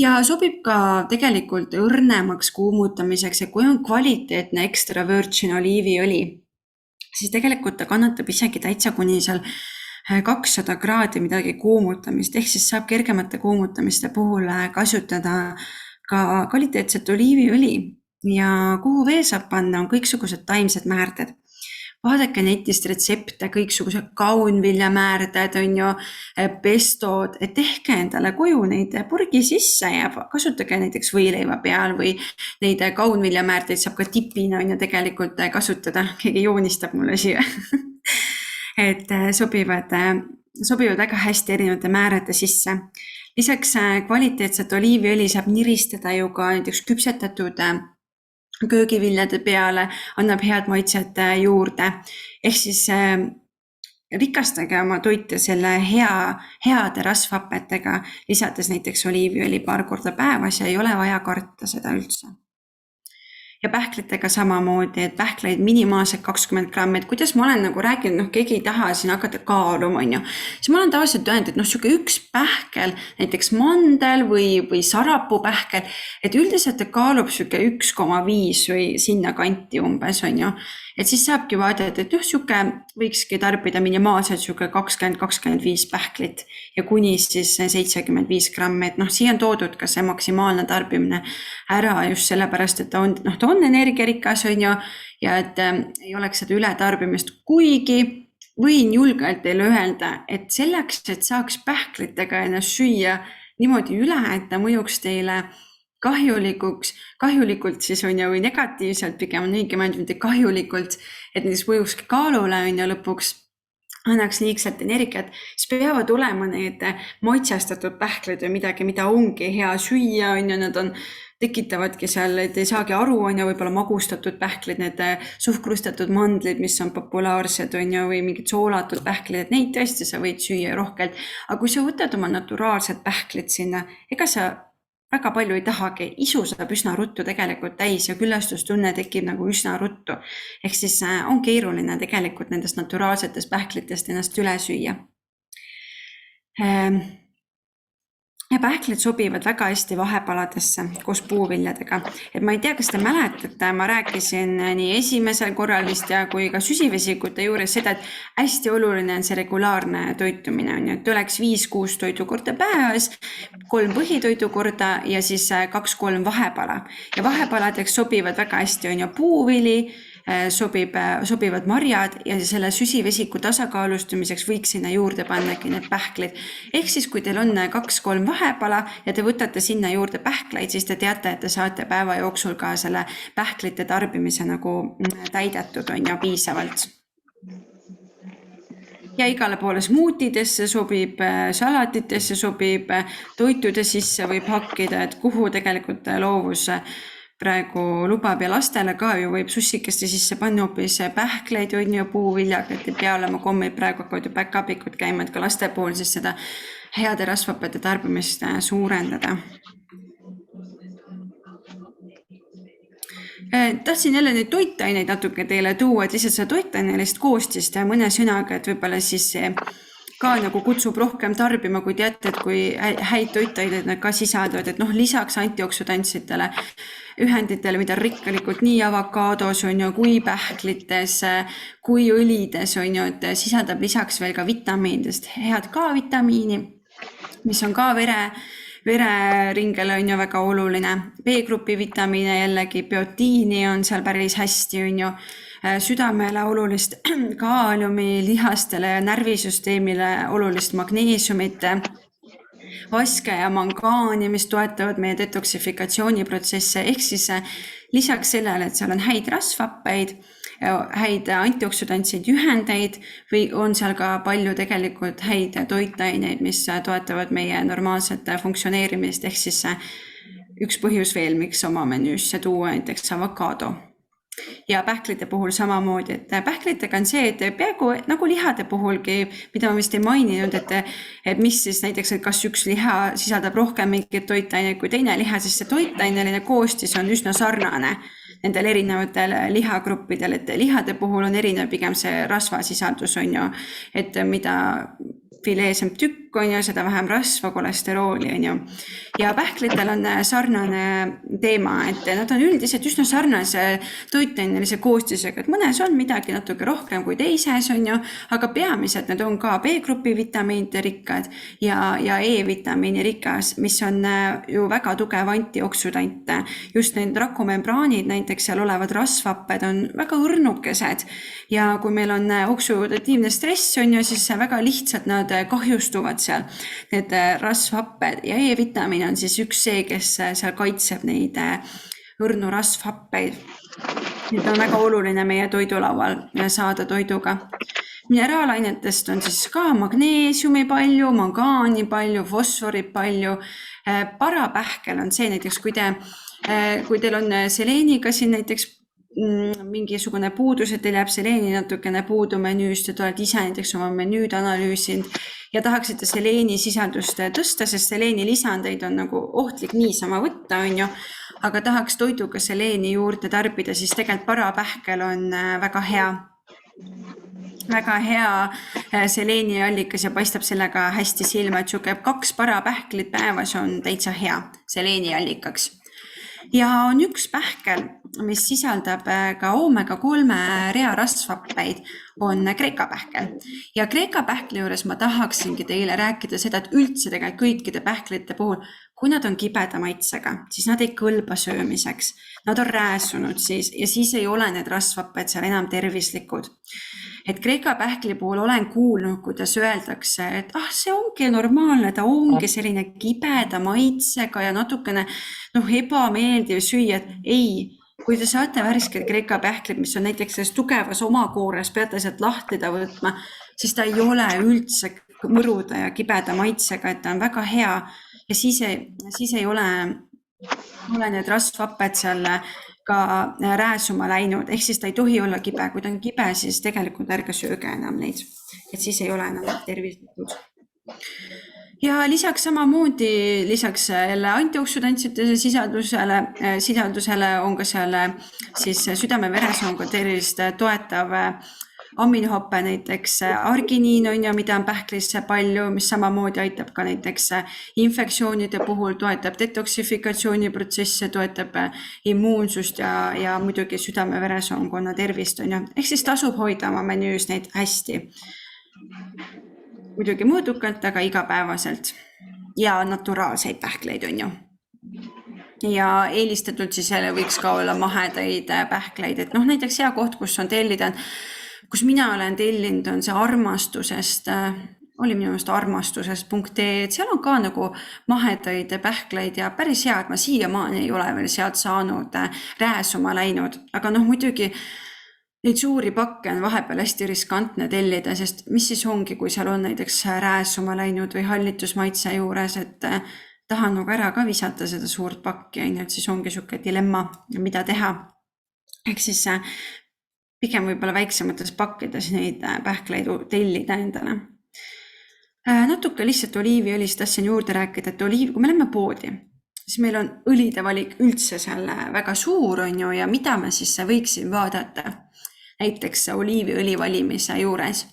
Speaker 1: Ja sobib ka tegelikult õrnemaks kuumutamiseks ja kui on kvaliteetne extra virgin oliiviõli, siis tegelikult ta kannatab isegi täitsa kuni seal 200 kraadi midagi kuumutamist, ehk siis saab kergemate kuumutamiste puhul kasutada ka kvaliteetset oliiviõli ja kuhu veel saab panna on kõiksugused taimsed määrded. Vaadake netist retsepte, kõiksugused kaunviljamäärded on ju, pestod, et tehke endale koju neid purgi sisse ja kasutage näiteks võileiva peal või neid kaunviljamäärdeid saab ka tipina on ju tegelikult kasutada, keegi joonistab mulle siia. Et sobivad väga hästi erinevate määrade sisse. Lisaks kvaliteetset oliiviõli saab niristada ju ka näiteks küpsetatud köögiviljade peale, annab head maitset juurde. Ehk siis rikastage oma toite selle heade rasvhapetega, lisades näiteks oliiviõli 2 korda päevas ja ei ole vaja karta seda üldse. Ja pähklitega samamoodi, et pähkleid minimaalselt 20 grammi, et kuidas ma olen nagu rääkinud, keegi ei taha siin hakata kaaluma, on ju. Siis ma olen tavaliselt öelnud, et siuke üks pähkel, näiteks mandel või sarapuu pähkel, et üldiselt kaalub siuke 1,5 või sinna kanti umbes, on ju. et siis saabki vaadata, et siuke võikski tarbida minimaalselt siuke 20-25 pähklit ja kuni siis 75 grammi, et siia on toodud ka see maksimaalne tarbimine ära just sellepärast, et ta on energiarikas, on ju, ja et ei oleks seda ületarbimist, kuigi võin julgelt teile öelda, et selleks, et saaks pähklitega ennast süüa niimoodi üle, et ta mõjuks teile kahjulikult siis on ju, või negatiivselt, pigem on õige mõelda, mitte kahjulikult, et näiteks mõjukski kaalule on ju lõpuks, annaks liigselt energiat, siis peavad olema need maitsastatud pähklid või midagi, mida ongi hea süüa, on ju, nad tekitavadki seal, et ei saagi aru, on ju, võib-olla magustatud pähklid, need suhkrustatud mandlid, mis on populaarsed, on ju, või mingid soolatud pähklid, et neid tõesti sa võid süüa rohkelt. Aga kui sa võtad oma naturaalsed pähklid sinna, ega sa väga palju ei tahagi, isu saab üsna ruttu tegelikult täis ja küllastustunne tekib nagu üsna ruttu. Ehk siis on keeruline tegelikult nendest naturaalsetest pähklitest ennast üle süüa. Ja pähklid sobivad väga hästi vahepaladesse koos puuviljadega. Et ma ei tea, kas te mäletate, ma rääkisin nii esimesel korral vist ja kui ka süsivesikute juures seda, et hästi oluline on see regulaarne toitumine. On ju, et oleks 5-6 toidukorda päevas, 3 põhitoidukorda ja siis 2-3 vahepala. Ja vahepaladeks sobivad väga hästi on ju puuvili, sobivad marjad ja selle süsivesiku tasakaalustamiseks võiks sinna juurde pannagi need pähklid. Ehk siis, kui teil on 2-3 vahepala ja te võtate sinna juurde pähkleid, siis te teate, et te saate päeva jooksul ka selle pähklite tarbimise nagu täidetud on ju piisavalt. Ja igale poole smuutidesse sobib, salatitesse sobib, toitude sisse võib hakkida, et kuhu tegelikult loovus praegu lubab ja lastele ka ju võib sussikeste sisse panna hoopis pähkleid on ju puuviljaga, et ei pea olema kommid praegu hakkavad ju päkapikud käima, et ka laste pool siis seda heade rasvhapete tarbimist suurendada. Tahtsin jälle neid toitaineid natuke teile tuua, et lihtsalt seda toitainelist koostist ja mõne sõnaga, et võib-olla siis ka nagu kutsub rohkem tarbima, kui teate, et kui häid toitaineid nad ka sisaldavad, et lisaks antioksüdantsidele ühenditele, mida rikkalikult nii avokaados on ju, kui pähklites, kui õlides on ju, et sisaldab lisaks veel ka vitamiinidest head K-vitamiini, mis on ka vereringele on ju väga oluline. B-grupi vitamiine jällegi, biotiini on seal päris hästi on ju, südamele olulist kaaliumi, lihastele ja närvisüsteemile olulist magneesiumit, vaske ja mangaani, mis toetavad meie detoksifikatsiooniprotsesse, ehk siis lisaks sellele, et seal on häid rasvhappeid, häid antioksüdantseid ühendeid või on seal ka palju tegelikult häid toitaineid, mis toetavad meie normaalset funktsioneerimist, ehk siis üks põhjus veel, miks oma menüüsse tuua näiteks avokaado. Ja pähklite puhul samamoodi, et pähklitega on see, et peaaegu nagu lihade puhulgi, mida ma vist ei maininud, et mis siis näiteks, et kas üks liha sisaldab rohkem mingit toitaineid kui teine liha, siis see toitaineline koostis on üsna sarnane nendel erinevatel lihagruppidel, et lihade puhul on erinev pigem see rasvasisaldus on ju, et mida fileesem tükk on ju, seda vähem rasva, kolesterooli on ju. Ja pähklitel on sarnane teema, et nad on üldiselt üsna sarnase toitainelise koostisega, et mõnes on midagi natuke rohkem kui teises on ju, aga peamiselt need on ka B-grupi vitamiinide rikkad ja E-vitamiini rikas, mis on ju väga tugev antioksüdant. Just need rakumembraanid, näiteks seal olevad rasvhapped on väga õrnukesed ja kui meil on oksüdatiivne stress on ju, siis väga lihtsalt nad kahjustuvad seal, need rasvhapped ja E-vitamiin on siis üks see, kes seal kaitseb neid õrnu rasvhappeid. Need on väga oluline meie toidulaual saada toiduga. Mineraalainetest on siis ka magneesiumi palju, mangaani palju, fosfori palju. Parapähkel on see näiteks, kui teil on seleeniga siin näiteks mingisugune puudus, et teil jääb seleeni natukene puudu menüüst ja te olete ise näiteks oma menüüd analüüsinud ja tahaksite seleeni sisaldust tõsta, sest seleeni lisandeid on nagu ohtlik niisama võtta, on ju, aga tahaks toiduga seleeni juurde tarbida, siis tegelikult parapähkel on väga hea seleeniallikas ja paistab sellega hästi silma, et 2 parapähklit päevas on täitsa hea seleeniallikaks. ja on üks pähkel, mis sisaldab ka oomega-3 rearasvhappeid, on Kreeka pähkel. Ja Kreeka pähkli juures ma tahaksingi teile rääkida seda, et üldse tegelikult kõikide pähklite puhul, kui nad on kibeda maitsega, siis nad ei kõlba söömiseks. Nad on rääsunud siis ja siis ei ole need rasvhapped seal enam tervislikud. Et Kreeka pähkli puhul olen kuulnud, kuidas öeldakse, et see ongi normaalne, ta ongi selline kibeda maitsega ja natukene ebameeldiv süüa, et ei, kui te saate värsked Kreeka pähklid, mis on näiteks selles tugevas omakoores, peate sealt lahtida võtma, siis ta ei ole üldse mõruda ja kibeda maitsega, et ta on väga hea ja siis ei ole need rasvhapped seal ka rääsuma läinud, ehk siis ta ei tohi olla kibe. Kui ta on kibe, siis tegelikult ärge sööge enam neid, et siis ei ole enam tervislikud. Ja lisaks samamoodi, lisaks jälle antioksidantside sisaldusele on ka seal siis südame-veresoonkonna tervist toetav aminohappe, näiteks arginiin on ju, mida on pähklisse palju, mis samamoodi aitab ka näiteks infektsioonide puhul, toetab detoksifikatsiooniprotsesse, toetab immuunsust ja muidugi südame-veresoonkonna tervist on ju. Ehk siis tasub hoida oma menüüs neid hästi. Muidugi mõõdukalt, aga igapäevaselt ja naturaalseid pähkleid on ju. Ja eelistatult siis jälle võiks ka olla mahedaid pähkleid, et näiteks hea koht, kus on tellida, kus mina olen tellinud, on see armastusest, oli minu meelest armastusest.ee, et seal on ka nagu mahedaid pähkleid ja päris hea, et ma siiamaani ei ole veel sealt saanud rääsuma läinud, aga muidugi neid suuri pakke on vahepeal hästi riskantne tellida, sest mis siis ongi, kui seal on näiteks rääsuma läinud või hallitusmaitse juures, et tahan nagu ära ka visata seda suurt pakki, et siis ongi siuke dilemma, mida teha. Ehk siis pigem võib-olla väiksemates pakkides neid pähkleid tellida endale. Natuke lihtsalt oliiviõlist tahtsin juurde rääkida, et kui me lähme poodi, siis meil on õlide valik üldse seal väga suur on ju ja mida me siis võiksin vaadata näiteks oliiviõli valimise juures.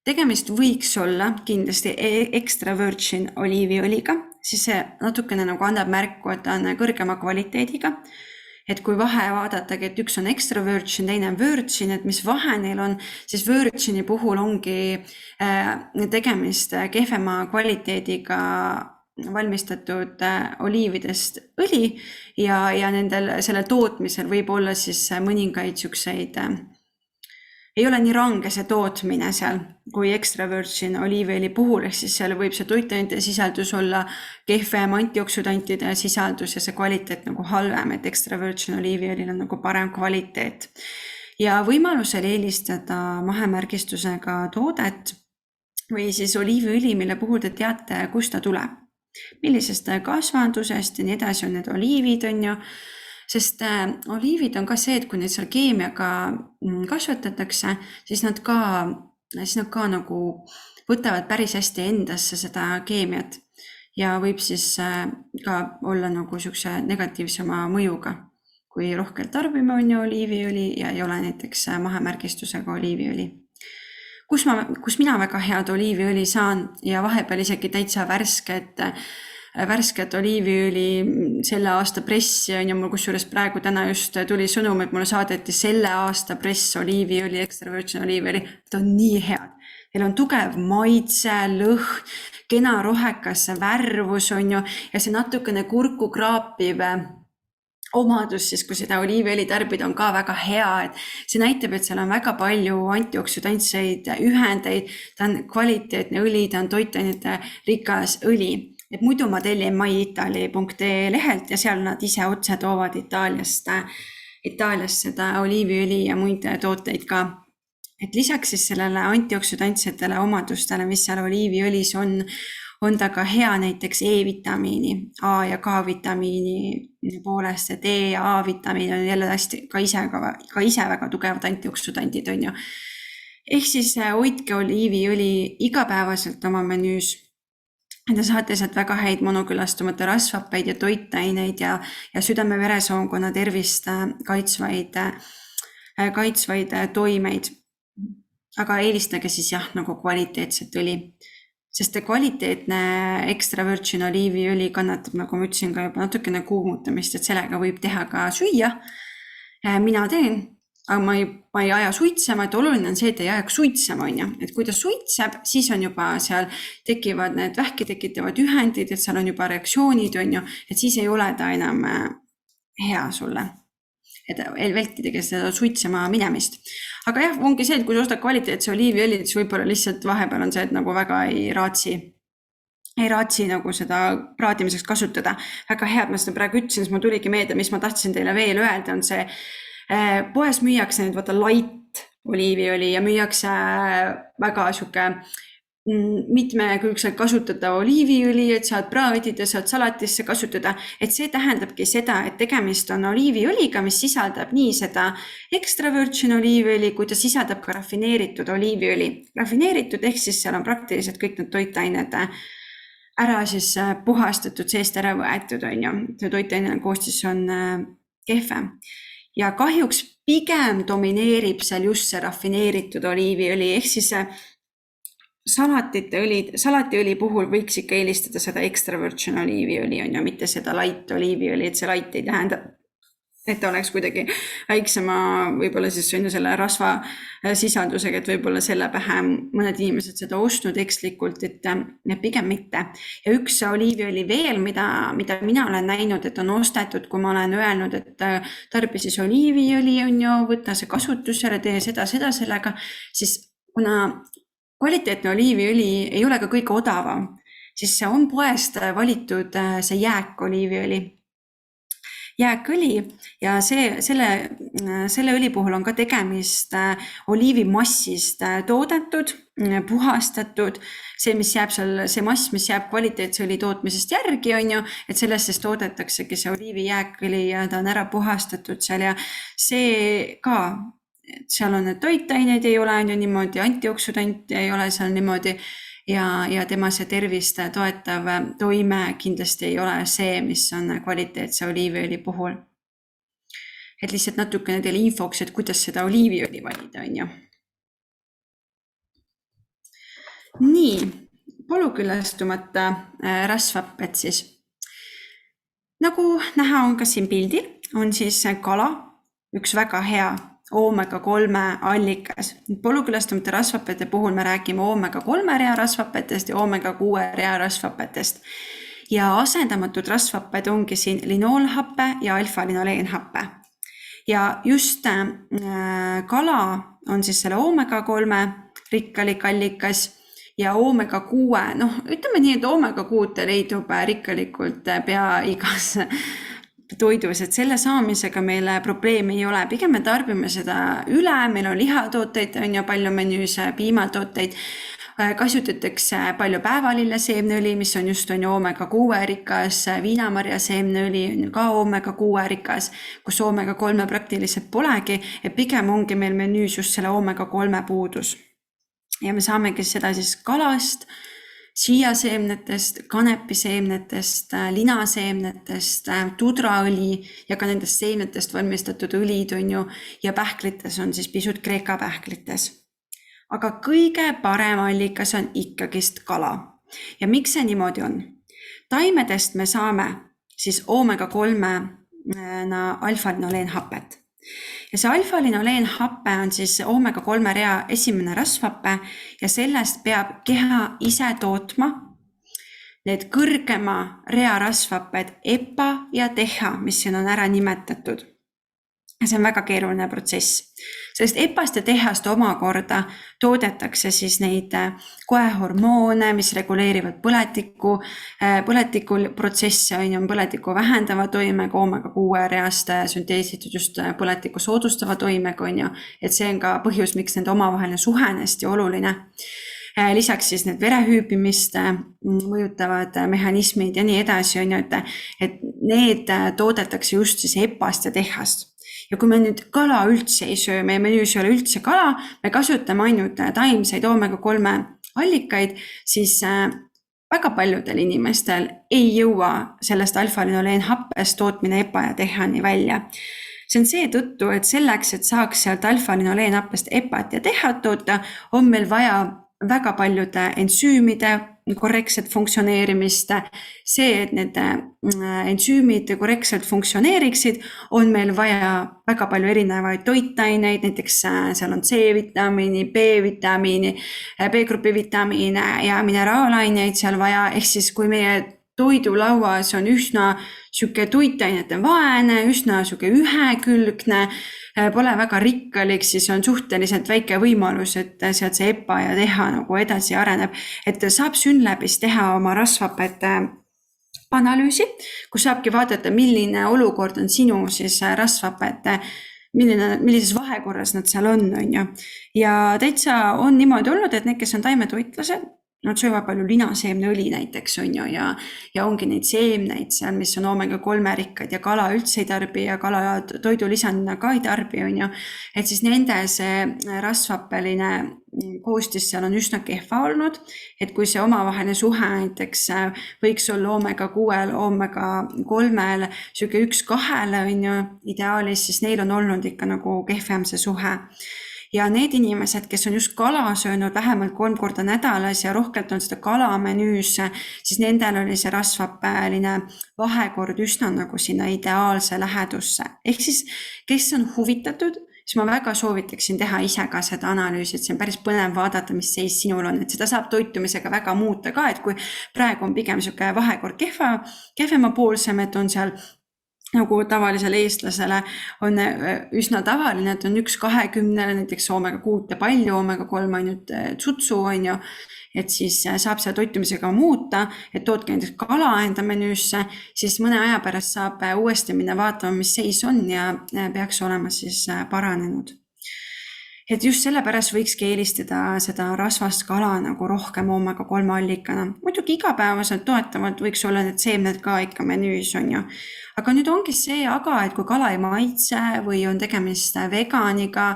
Speaker 1: Tegemist võiks olla kindlasti extra virgin oliiviõliga, siis see natukene nagu annab märku, et ta on kõrgema kvaliteediga. Et kui vahe vaadatagi, et üks on extra virgin, teine on virgin, et mis vahe neil on, siis virgini puhul ongi tegemist kehvema kvaliteediga valmistatud oliividest õli ja selle tootmisel võib olla siis mõningaid siukseid, ei ole nii range see tootmine seal kui extra virgin oliiviõli puhul, ehk siis seal võib see toitainete sisaldus olla kehvem, antioksidantide sisaldus ja see kvaliteet nagu halvem, et extra virgin oliiviõlil on nagu parem kvaliteet. Ja võimalusel eelistada mahemärgistusega toodet või siis oliiviõli, mille puhul te teate, kust ta tuleb, millisest kasvandusest ja nii edasi on need oliivid on ju. Sest oliivid on ka see, et kui neid seal keemiaga kasvatatakse, siis nad ka nagu võtavad päris hästi endasse seda keemiat ja võib siis ka olla nagu siukse negatiivsema mõjuga, kui rohkelt tarbime on ju oliiviõli ja ei ole näiteks mahemärgistusega oliiviõli. Kus mina väga head oliiviõli saan ja vahepeal isegi täitsa värsket oliiviõli selle aasta pressi on ja mul kusjuures praegu täna just tuli sõnum, et mulle saadeti selle aasta press oliiviõli, extra virgin oliiviõli, ta on nii head. Neil on tugev maitse, lõhn, kena rohekas värvus on ju ja see natukene kurku kraapiv omadus siis, kui seda oliiviõli tarbida on ka väga hea, et see näitab, et seal on väga palju antioksidantseid ühendeid, ta on kvaliteetne õli, ta on toitainete rikas õli. Et muidu ma tellin myitali.ee lehelt ja seal nad ise otse toovad Itaaliast seda oliiviõli ja muid tooteid ka. Et lisaks siis sellele antioksidantsetele omadustele, mis seal oliiviõlis on ta ka hea näiteks E-vitamiini, A ja K vitamiini poolest, et E ja A vitamiin on jälle hästi ka ise väga tugevad antioksidantid on ju. Ehk siis hoidke oliiviõli igapäevaselt oma menüüs. Te saate sealt väga häid monokülastumata rasvhappeid ja toitaineid ja südame-veresoonkonna tervist kaitsvaid toimeid. Aga eelistage siis jah, nagu kvaliteetset õli. sest kvaliteetne extra virgin oliiviõli kannatab, nagu ma ütlesin ka juba natukene kuumutamist, et sellega võib teha ka süüa. Mina teen, aga ma ei aja suitsema, et oluline on see, et ei ajaks suitsema, on ju. Et kui ta suitseb, siis on juba seal tekivad need vähki tekitavad ühendid, et seal on juba reaktsioonid, on ju, et siis ei ole ta enam hea sulle. Et vältidagi seda suitsema minemist. Aga jah, ongi see, et kui sa ostad kvaliteetse oliiviõli, siis võib-olla lihtsalt vahepeal on see, et nagu väga ei raatsi nagu seda praadimiseks kasutada. Väga hea, et ma seda praegu ütlesin, siis ma tuligi meelde, mis ma tahtsin teile veel öelda, on see, poes müüakse nüüd vaata light oliiviõli ja müüakse väga sihuke mitmekülgselt kasutatav oliiviõli, et saad praadida, saad salatisse kasutada, et see tähendabki seda, et tegemist on oliiviõliga, mis sisaldab nii seda extra virgin oliiviõli, kui ta sisaldab ka rafineeritud oliiviõli. Rafineeritud ehk siis seal on praktiliselt kõik need toitained ära siis puhastatud, seest ära võetud, on ju. See toitaine koostis on kehvem. Ja kahjuks pigem domineerib seal just see rafineeritud oliiviõli, ehk siis salatiõli puhul võiks ikka eelistada seda extra virgin oliiviõli, on ju, mitte seda light oliiviõli, et see light ei tähenda, et oleks kuidagi väiksema võib-olla siis on ju selle rasva sisaldusega, et võib-olla selle pähe mõned inimesed seda ostnud ekslikult, et pigem mitte. Ja üks oliiviõli veel, mida mina olen näinud, et on ostetud, kui ma olen öelnud, et tarbi siis oliiviõli, on ju, võtta see kasutusele, tee seda sellega, siis kuna kvaliteetne oliiviõli ei ole ka kõige odavam, siis see on poest valitud see jääkoliiviõli. Jääkõli ja selle õli puhul on ka tegemist oliivimassist toodetud, puhastatud, see mass, mis jääb kvaliteetse õli tootmisest järgi, on ju, et sellest siis toodetaksegi see oliivijääkõli ja ta on ära puhastatud seal ja see ka, seal on need toitained ei ole on ju niimoodi, antioksüdant ei ole seal niimoodi ja tema see tervist toetav toime kindlasti ei ole see, mis on kvaliteetse oliiviõli puhul. Et lihtsalt natukene teile infoks, et kuidas seda oliiviõli valida, on ju. Nii, polüküllastumata rasvhapped siis. Nagu näha on ka siin pildil, on siis kala, üks väga hea omega-3 allikas. Polüküllastumata rasvhapete puhul me räägime omega-3 rea rasvhapetest ja omega-6 rea rasvhapetest. Ja asendamatud rasvhapped ongi siin linoolhappe ja alfa-linoleenhappe. Ja just kala on siis selle omega-3 rikkalik allikas ja omega-6, ütleme nii, et omega-6 leidub rikkalikult pea igas toidus, et selle saamisega meile probleemi ei ole. Pigem me tarbime seda üle, meil on lihatooteid, on ju palju menüüs, piimatooteid, kasutatakse palju päevalille seemneõli, mis on just on ju omega-6 rikas, viinamarja seemneõli on ju ka omega-6 rikas, kus omega-3 praktiliselt polegi, et pigem ongi meil menüüs just selle omega-3 puudus. Ja me saamegi seda siis kalast, siiaseemnetest, kanepiseemnetest, linaseemnetest, tudraõli ja ka nendest seemnetest valmistatud õlid on ju ja pähklites on siis pisut kreeka pähklites. Aga kõige parem allikas on ikkagist kala. Ja miks see niimoodi on? Taimedest me saame siis omega-3 alfa-linoleenhapet. Ja see alfa-linoleenhappe on siis omega-3 rea esimene rasvhappe ja sellest peab keha ise tootma need kõrgema rea rasvhapped EPA ja DHA, mis siin on ära nimetatud. Ja see on väga keeruline protsess. Sellest EPA-st ja DHA-st omakorda toodetakse siis neid koehormoone, mis reguleerivad põletiku protsesse, on põletiku vähendava toimega, omega-6 reast sünteesitud just põletiku soodustava toimega, on ju, et see on ka põhjus, miks nende omavaheline suhe on hästi oluline. Lisaks siis need verehüübimist mõjutavad mehhanismid ja nii edasi, on ju, et need toodetakse just siis EPA-st ja DHA-st. Ja kui me nüüd kala üldse ei söö, meie menüüs ei ole üldse kala, me kasutame ainult taimseid omega-3 allikaid, siis väga paljudel inimestel ei jõua sellest alfa-linoleenhappest tootmine EPA ja DHA-ni välja. See on seetõttu, et selleks, et saaks sealt alfa-linoleenhappest EPA-t ja DHA-t toota, on meil vaja väga paljude ensüümide korrektset funktsioneerimist. See, et need ensüümid korrektselt funktsioneeriksid, on meil vaja väga palju erinevaid toitaineid, näiteks seal on C-vitamiini, B-vitamiini, B-grupi vitamiine ja mineraalaineid seal vaja, ehk siis kui meie toidulauas on üsna sihuke toitainete vaene, üsna sihuke ühekülgne, pole väga rikkalik, siis on suhteliselt väike võimalus, et sealt see EPA ja TH nagu edasi areneb. Et saab Synlabis teha oma rasvhapete analüüsi, kus saabki vaadata, milline olukord on sinu siis rasvhapete, millises vahekorras nad seal on ju. Ja täitsa on niimoodi olnud, et need, kes on taimetoitlased, nad söövad palju linaseemneõli näiteks on ju ja ongi neid seemneid seal, mis on omega-3 rikkad ja kala üldse ei tarbi ja kala toidulisandina ka ei tarbi on ju. Et siis nende see rasvhappeline koostis seal on üsna kehva olnud, et kui see omavaheline suhe näiteks võiks olla omega-6, omega-3 siuke 1-2 on ju ideaalis, siis neil on olnud ikka nagu kehvem see suhe. Ja need inimesed, kes on just kala söönud vähemalt 3 korda nädalas ja rohkelt on seda kala menüüs, siis nendel oli see rasvhappeline vahekord üsna nagu sinna ideaalse lähedusse. Ehk siis, kes on huvitatud, siis ma väga soovitaksin teha ise ka seda analüüsi, et see on päris põnev vaadata, mis seis sinul on, et seda saab toitumisega väga muuta ka, et kui praegu on pigem sihuke vahekord kehvema poolsem, et on seal nagu tavalisele eestlasele on üsna tavaline, et on 1-20, näiteks omega-6 palju, omega-3 ainult tsutsu on ju, et siis saab seda toitumisega muuta, et toodke näiteks kala enda menüüsse, siis mõne aja pärast saab uuesti minna vaatama, mis seis on ja peaks olema siis paranenud. Et just sellepärast võikski eelistada seda rasvast kala nagu rohkem omega-3 allikana. Muidugi igapäevaselt toetavalt võiks olla need seemned ka ikka menüüs on ju. Aga nüüd ongi see aga, et kui kala ei maitse või on tegemist veganiga,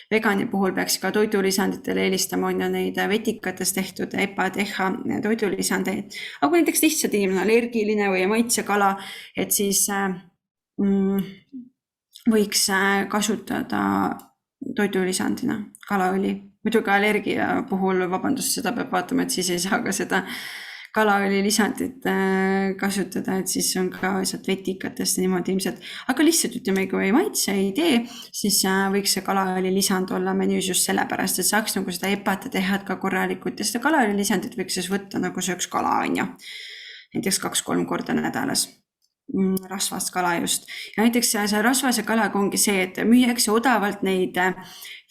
Speaker 1: vegani puhul peaks ka toidulisanditele eelistama on ju neid vetikates tehtud EPA, TH toidulisandeid. Aga kui näiteks lihtsalt inimene allergiline või ei maitse kala, et siis võiks kasutada toidulisandina kalaõli. Muidugi allergia puhul, vabandust, seda peab vaatama, et siis ei saa ka seda kalaõli lisandit kasutada, et siis on ka sealt vetikatest niimoodi ilmselt. Aga lihtsalt ütleme, kui ei maitse, ei tee, siis võiks see kalaõli lisand olla menüüs just sellepärast, et saaks nagu seda EPA-t teha ka korralikult ja seda kalaõli lisandit võiks siis võtta nagu sööks kala on ju. Näiteks 2-3 korda nädalas. Rasvast kala just. Ja näiteks see rasvase kalaga ongi see, et müüakse odavalt neid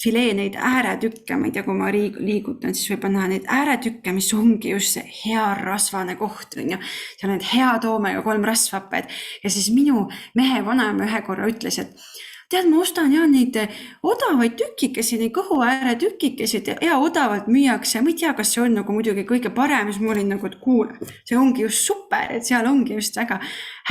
Speaker 1: filee, neid ääretükke, ma ei tea, kui ma liigutan, siis võib näha neid ääretükke, mis ongi just see hea rasvane koht on ju. Seal on need head omega-3 rasvhapped ja siis minu mehe vanaema ühe korra ütles, et tead, ma ostan ja neid odavaid tükikesi, neid kõhu ääre tükikesi ja odavalt müüakse. Ma ei tea, kas see on nagu muidugi kõige parem, siis ma olin nagu, et kuule, see ongi just super, et seal ongi just väga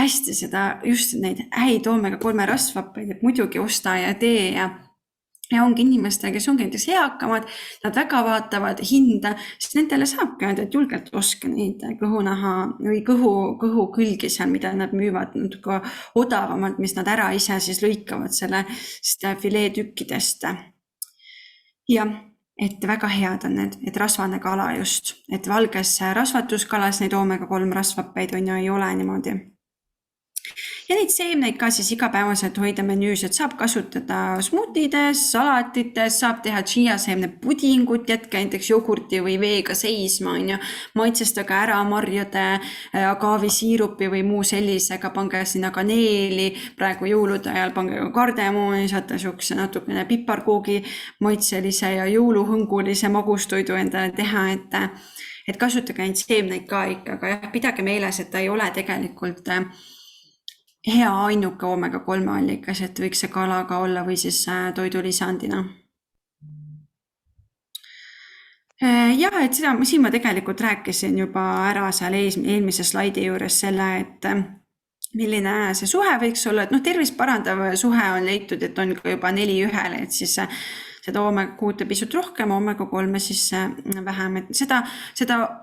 Speaker 1: hästi seda, just neid häid omega-3 rasvhappeid, et muidugi osta ja tee ja ongi inimestele, kes ongi näiteks eakamad, nad väga vaatavad hinda, sest nendele saabki öelda, et julgelt oska neid kõhunaha või kõhu külgi seal, mida nad müüvad ka odavamalt, mis nad ära ise siis lõikavad sellest fileetükkidest. Ja et väga head on need, et rasvane kala just, et valges rasvatuskalas neid omega-3 rasvhappeid on ju ei ole niimoodi. Ja neid seemneid ka siis igapäevaselt hoida menüüs, et saab kasutada smoothides, salatites, saab teha chia seemne pudingut, jätke näiteks jogurti või veega seisma on ju, maitsestage ära marjade, agaavisiirupi või muu sellisega, pange sinna kaneeli, praegu jõulude ajal pange kardemooni, saate siukse natukene piparkoogi maitselise ja jõuluhõngulise magustoidu endale teha, et kasutage neid seemneid ka ikka, aga jah, pidage meeles, et ta ei ole tegelikult hea ainuke omega-3 allikas, et võiks see kala ka olla või siis toidulisandina. Ja, et seda siin ma tegelikult rääkisin juba ära seal eelmise slaidi juures selle, et milline see suhe võiks olla, et tervist parandav suhe on leitud, et on ka juba 4:1, et siis seda oomega-6 pisut rohkem, oomega-3 siis vähem, et seda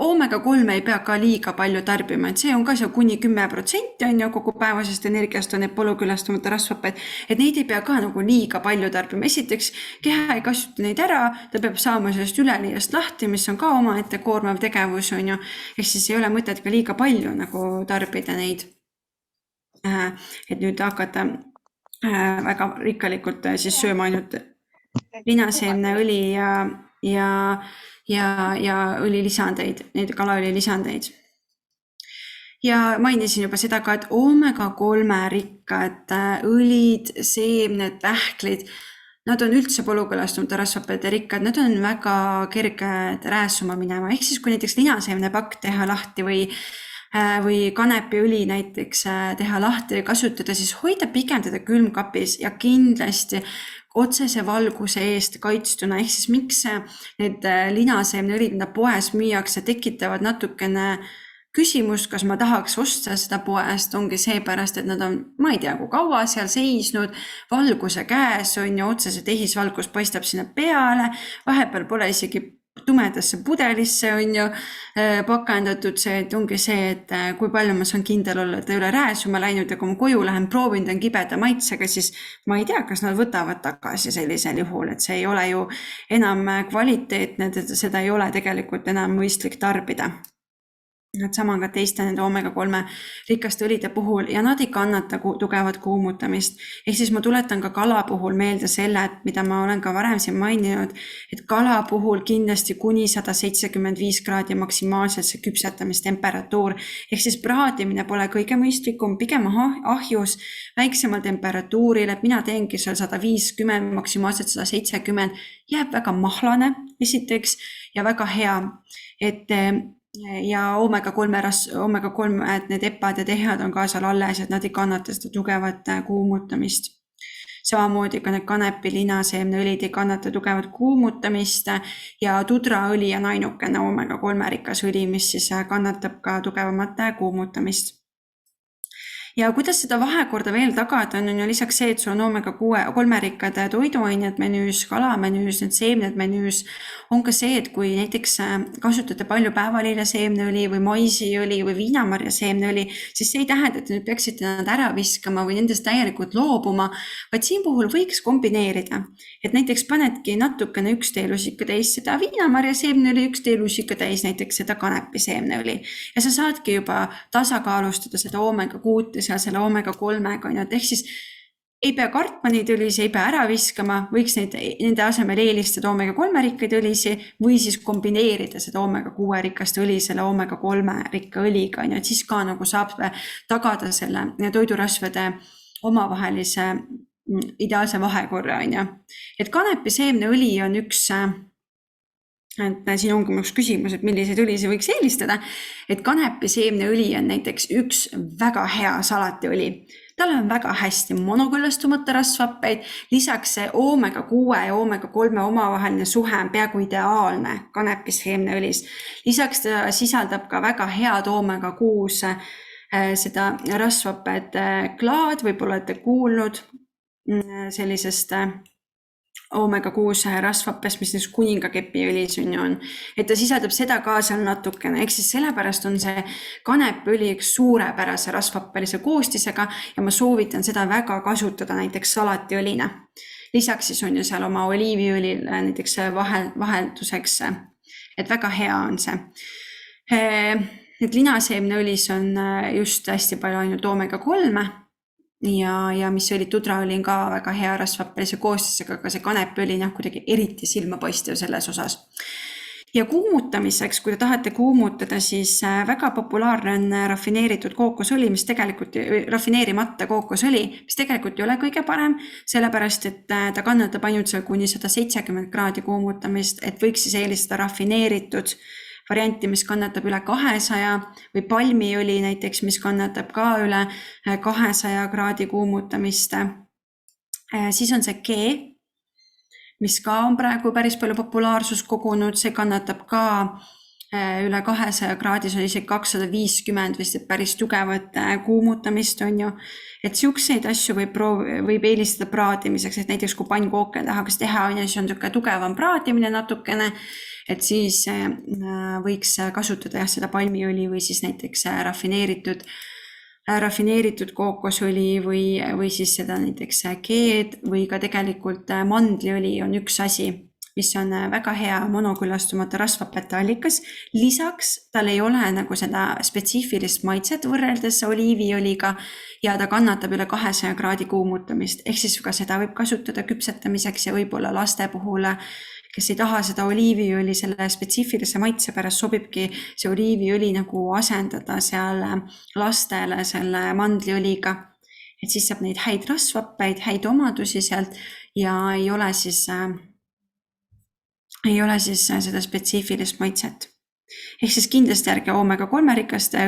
Speaker 1: oomega-3 ei pea ka liiga palju tarbima, et see on ka see kuni 10% on ju kogu päevasest energiast on need polükülastumata rasvhappeid, et neid ei pea ka nagu liiga palju tarbima. Esiteks, keha ei kasuta neid ära, ta peab saama sellest üleliiast lahti, mis on ka omaette koormav tegevus on ju, ehk siis ei ole mõtet ka liiga palju nagu tarbida neid. Et nüüd hakata väga rikkalikult siis sööma ainult linaseemneõli ja õlilisandeid, neid kalaõlilisandeid. Ja mainisin juba seda ka, et oomega-3 rikkad õlid, seemned, pähklid, nad on üldse polükülastumata rasvhapete rikkad, nad on väga kerged rääsuma minema, ehk siis kui näiteks linaseemnepakk teha lahti või kanepiõli näiteks teha lahti või kasutada, siis hoida pigem teda külmkapis ja kindlasti otsese valguse eest kaitstuna, ehk siis miks need linaseemneõlid, mida poes müüakse, tekitavad natukene küsimust, kas ma tahaks osta seda poest, ongi seepärast, et nad on, ma ei tea, kui kaua seal seisnud, valguse käes on ju, otsese tehisvalgus paistab sinna peale, vahepeal pole isegi tumedasse pudelisse on ju pakendatud see, et ongi see, et kui palju ma saan kindel olla, et ei ole rääsuma läinud ja kui ma koju lähen, proovin ta on kibeda maitsega, siis ma ei tea, kas nad võtavad tagasi sellisel juhul, et see ei ole ju enam kvaliteetne, seda ei ole tegelikult enam mõistlik tarbida. Nad sama ka teiste nende oomega-3 rikaste õlide puhul ja nad ei kannata tugevat kuumutamist. Ehk siis ma tuletan ka kala puhul meelde selle, et mida ma olen ka varem siin maininud, et kala puhul kindlasti kuni 175 kraadi maksimaalselt see küpsetamistemperatuur. Ehk siis praadimine pole kõige mõistlikum, pigem ahjus väiksemal temperatuuril, et mina teengi seal 150, maksimaalselt 170, jääb väga mahlane esiteks ja väga hea, et ja oomega-3, et need epad ja tehjad on ka seal alles, et nad ei kannata seda tugevat kuumutamist. Samamoodi ka need kanepi linaseemneõlid ei kannata tugevat kuumutamist ja tudraõli on ainukene oomega-3 rikas õli, mis siis kannatab ka tugevamat kuumutamist. Ja kuidas seda vahekorda veel tagada on ju lisaks see, et sul on oomega-3 rikkad toiduained menüüs, kala menüüs, need seemned menüüs, on ka see, et kui näiteks kasutate palju päevalilja seemneõli või maisiõli või viinamarja seemneõli, siis see ei tähenda, et nüüd peaksite nad ära viskama või nendest täielikult loobuma, vaid siin puhul võiks kombineerida. Et näiteks panedki natukene 1 teelusikatäis seda viinamarja seemneõli, 1 teelusikatäis näiteks seda kanepi seemneõli. Ja sa saadki juba tasakaalustada seda oomega-6 seal selle oomega-3-ga, ehk siis ei pea kartma neid õlisi, ei pea ära viskama, võiks nende asemel eelistada oomega-3 rikkaid õlisi või siis kombineerida seda oomega-6 rikast õli selle oomega-3 rikka õliga, et siis ka nagu saab tagada selle toidurasvade omavahelise ideaalse vahekorra. Et kanepi seemneõli on üks, et siin ongi üks küsimus, et milliseid õlisi võiks eelistada, et kanepi seemneõli on näiteks üks väga hea salatiõli. Tal on väga hästi monokülastumata rasvhappeid, lisaks see oomega-6 ja oomega-3 omavaheline suhe on peaaegu ideaalne kanepi seemneõlis. Lisaks ta sisaldab ka väga head oomega-6 seda rasvhapped klaad, võib-olla olete kuulnud sellisest oomega-6 rasvhappest, mis näiteks kuningakepiõlis on, et ta sisaldab seda ka seal natukene, ehk siis sellepärast on see kanepiõli üks suurepärase rasvhappelise koostisega ja ma soovitan seda väga kasutada näiteks salatiõlina. Lisaks siis on ju seal oma oliiviõlil näiteks vahelduseks, et väga hea on see. Et linaseemneõlis on just hästi palju ainult oomega-3 ja mis oli tudraõli on ka väga hea rasvhappelise koostisega, aga see kanepiõli on kuidagi eriti silmapaistev selles osas. Ja kuumutamiseks, kui te tahate kuumutada, siis väga populaarne on rafineeritud kookosõli, mis tegelikult rafineerimata kookosõli, mis tegelikult ei ole kõige parem, sellepärast et ta kannatab ainult kuni 170 kraadi kuumutamist, et võiks siis eelistada rafineeritud varianti, mis kannatab üle 200 või palmiõli näiteks, mis kannatab ka üle 200 kraadi kuumutamist. Siis on see G, mis ka on praegu päris palju populaarsust kogunud, see kannatab ka üle 200 kraadis oli isegi 250 vist, et päris tugevat kuumutamist on ju. Et siukseid asju võib eelistada praadimiseks, et näiteks kui pannkooke tahaks teha, on ju, siis on niisugune tugevam praadimine natukene, et siis võiks kasutada jah, seda palmiõli või siis näiteks rafineeritud kookosõli või siis seda näiteks keed või ka tegelikult mandliõli on üks asi, mis on väga hea monokülastumata rasvhapete allikas. Lisaks tal ei ole nagu seda spetsiifilist maitset võrreldes oliiviõliga ja ta kannatab üle 200 kraadi kuumutamist. Ehk siis ka seda võib kasutada küpsetamiseks ja võib-olla laste puhul, kes ei taha seda oliiviõli selle spetsiifilise maitse pärast, sobibki see oliiviõli nagu asendada seal lastele selle mandliõliga. Et siis saab neid häid rasvhappeid, häid omadusi sealt ja ei ole siis seda spetsiifilist maitset. Ehk siis kindlasti ärge omega-3 rikaste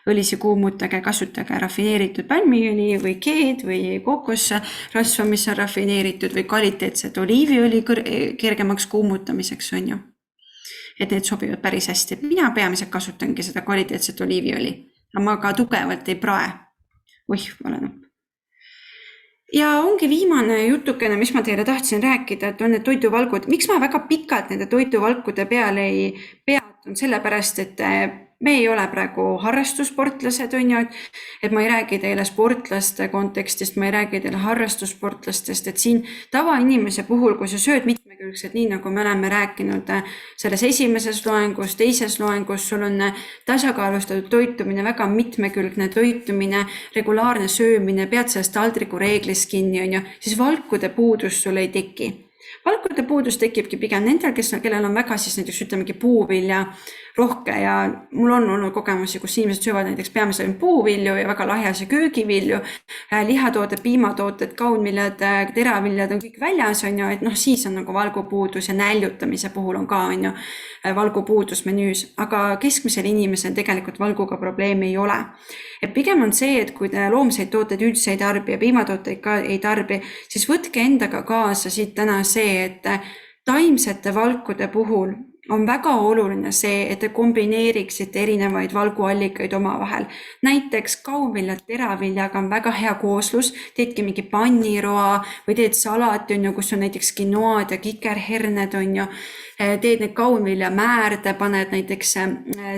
Speaker 1: õlisi kuumutage, kasutage rafineeritud palmiõli või keed või kookosrasva, mis on rafineeritud või kvaliteetset oliiviõli kergemaks kuumutamiseks on ju. Et need sobivad päris hästi. Mina peamiselt kasutangi seda kvaliteetset oliiviõli, aga ma ka tugevalt ei prae. Valenab. Ja ongi viimane jutukene, mis ma teile tahtsin rääkida, et on need toiduvalgud. Miks ma väga pikalt nende toiduvalkude peale ei peatun, sellepärast, et me ei ole praegu harrastussportlased, on ju, et ma ei räägi teile sportlaste kontekstist, ma ei räägi teile harrastussportlastest, et siin tavainimese puhul, kui sa sööd mitmekülgselt, nii nagu me oleme rääkinud selles esimeses loengus, teises loengus, sul on tasakaalustatud toitumine, väga mitmekülgne toitumine, regulaarne söömine, pead sellest taldriku reeglist kinni, on ju, siis valkude puudus sul ei teki. Valkude puudus tekibki pigem nendel, kellel on väga siis näiteks ütlemegi puuvilja rohke ja mul on olnud kogemusi, kus inimesed söövad näiteks peamiselt puuvilju ja väga lahjase köögivilju, lihatooted, piimatooted, kaunviljad, teraviljad on kõik väljas, on ju, et siis on nagu valgupuudus ja näljutamise puhul on ka on ju valgupuudus menüüs, aga keskmisel inimesel tegelikult valguga probleemi ei ole. Et pigem on see, et kui te loomseid tooteid üldse ei tarbi ja piimatooteid ka ei tarbi, siis võtke endaga kaasa siit täna see, et taimsete valkude puhul on väga oluline see, et te kombineeriksite erinevaid valguallikaid omavahel. Näiteks kaunviljad teraviljaga on väga hea kooslus, teedki mingi panniroa või teed salati, on ju, kus on näiteks quinoad ja kikerherned, on ju, teed need kaunvilja määrde, paned näiteks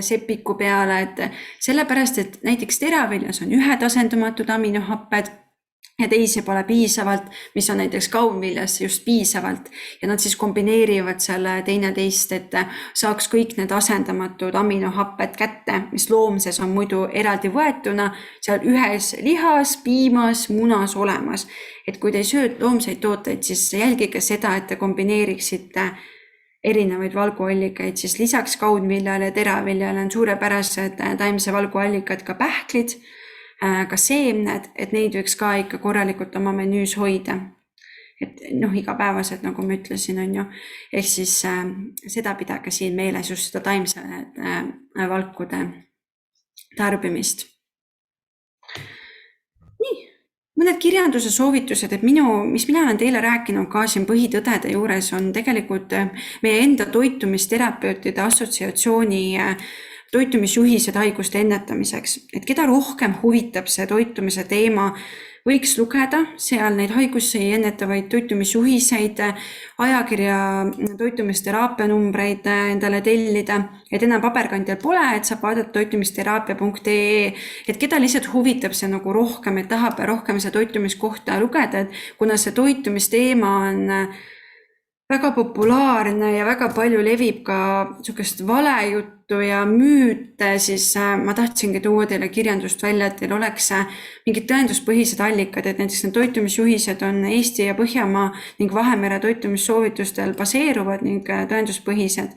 Speaker 1: sepiku peale, et sellepärast, et näiteks teraviljas on ühed asendumatud aminohapped ja teisi pole piisavalt, mis on näiteks kaunviljas just piisavalt ja nad siis kombineerivad selle teineteist, et saaks kõik need asendamatud aminohapped kätte, mis loomses on muidu eraldi võetuna seal ühes lihas, piimas, munas olemas. Et kui te sööd loomseid tooteid, siis jälgige seda, et te kombineeriksite erinevaid valguallikaid, siis lisaks kaunviljale ja teraviljale on suurepärased taimse valguallikad ka pähklid, ka seemned, et neid võiks ka ikka korralikult oma menüüs hoida. Et igapäevaselt, nagu ma ütlesin, on ju, ehk siis seda pidage siin meeles just seda taimse valkude tarbimist. Nii, mõned kirjanduse soovitused, et mis mina olen teile rääkinud ka siin põhitõdede juures on tegelikult meie enda toitumisterapeutide assotsiatsiooni toitumisjuhised haiguste ennetamiseks, et keda rohkem huvitab see toitumise teema, võiks lugeda seal neid haigusi ennetavaid toitumisjuhiseid, ajakirja toitumisteraapia numbreid endale tellida, et enam paberkandjal pole, et saab vaadata toitumisteraapia.ee, et keda lihtsalt huvitab see nagu rohkem, et tahab rohkem see toitumiskohta lugeda, et kuna see toitumisteema on väga populaarne ja väga palju levib ka niisugust valejuttu ja müüte, siis ma tahtsingi tuua teile kirjandust välja, et teil oleks mingid tõenduspõhised allikad, et näiteks need toitumisjuhised on Eesti ja Põhjamaa ning Vahemere toitumissoovitustel baseeruvad ning tõenduspõhised.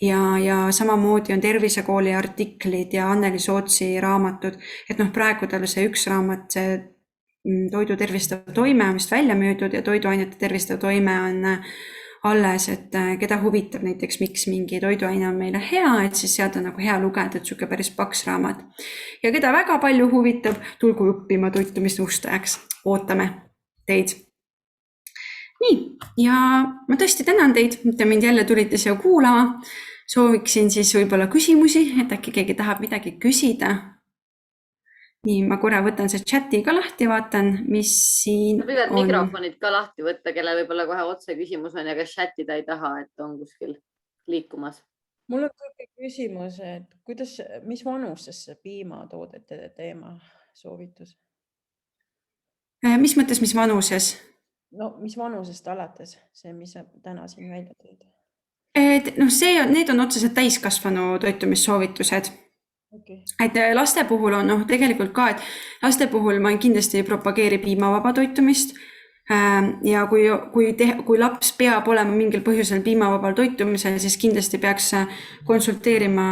Speaker 1: Ja samamoodi on Tervisekooli artiklid ja Anneli Sootsi raamatud, et praegu tal see üks raamat, see toidu tervistav toime on vist välja müüdud ja toiduainete tervistav toime on alles, et keda huvitab näiteks, miks mingi toiduaine on meile hea, et siis sealt on nagu hea lugeda, et siuke päris paks raamat. Ja keda väga palju huvitab, tulgu õppima toitumisnõustajaks. Ootame teid. Nii, ja ma tõesti tänan teid, et te mind jälle tulite siia kuulama. sooviksin siis võib-olla küsimusi, et äkki keegi tahab midagi küsida. Nii, ma korra võtan see chati ka lahti, vaatan, mis siin
Speaker 3: võivad
Speaker 1: on.
Speaker 3: mikrofonid ka lahti võtta, kelle võib-olla kohe otse küsimus on ja kes chatida ei taha, et on kuskil liikumas.
Speaker 4: Mul on kõige küsimus, et mis vanusesse piimatoodete teema soovitus?
Speaker 1: Mis mõttes, mis vanuses?
Speaker 4: No mis vanusest alates see, mis sa täna siin välja tõid?
Speaker 1: Need on otseselt täiskasvanu toitumissoovitused.
Speaker 4: Okay.
Speaker 1: Et laste puhul on tegelikult ka, et laste puhul ma kindlasti ei propageeri piimavaba toitumist. Ja kui laps peab olema mingil põhjusel piimavabal toitumisel, siis kindlasti peaks konsulteerima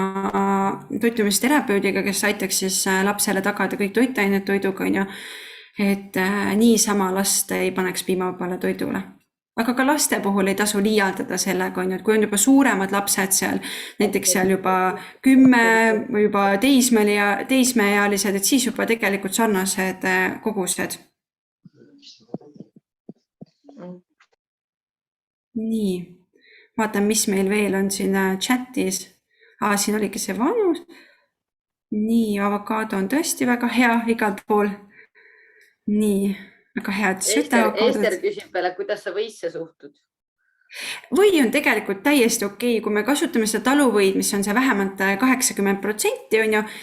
Speaker 1: toitumisterapeudiga, kes aitaks siis lapsele tagada kõik toitained toiduga, et niisama last ei paneks piimavabale toidule. Aga ka laste puhul ei tasu liialdada sellega, et kui on juba suuremad lapsed seal, näiteks seal juba 10 või juba teismeealised, et siis juba tegelikult sarnased kogused. Nii, vaatan, mis meil veel on siin chatis. Siin oligi see vanus. Nii, avokaado on tõesti väga hea igal pool. Nii, väga head süteavokaadod.
Speaker 3: Ester küsib veel, kuidas sa võisse suhtud?
Speaker 1: Või on tegelikult täiesti okei, kui me kasutame seda taluvõid, mis on see vähemalt 80%,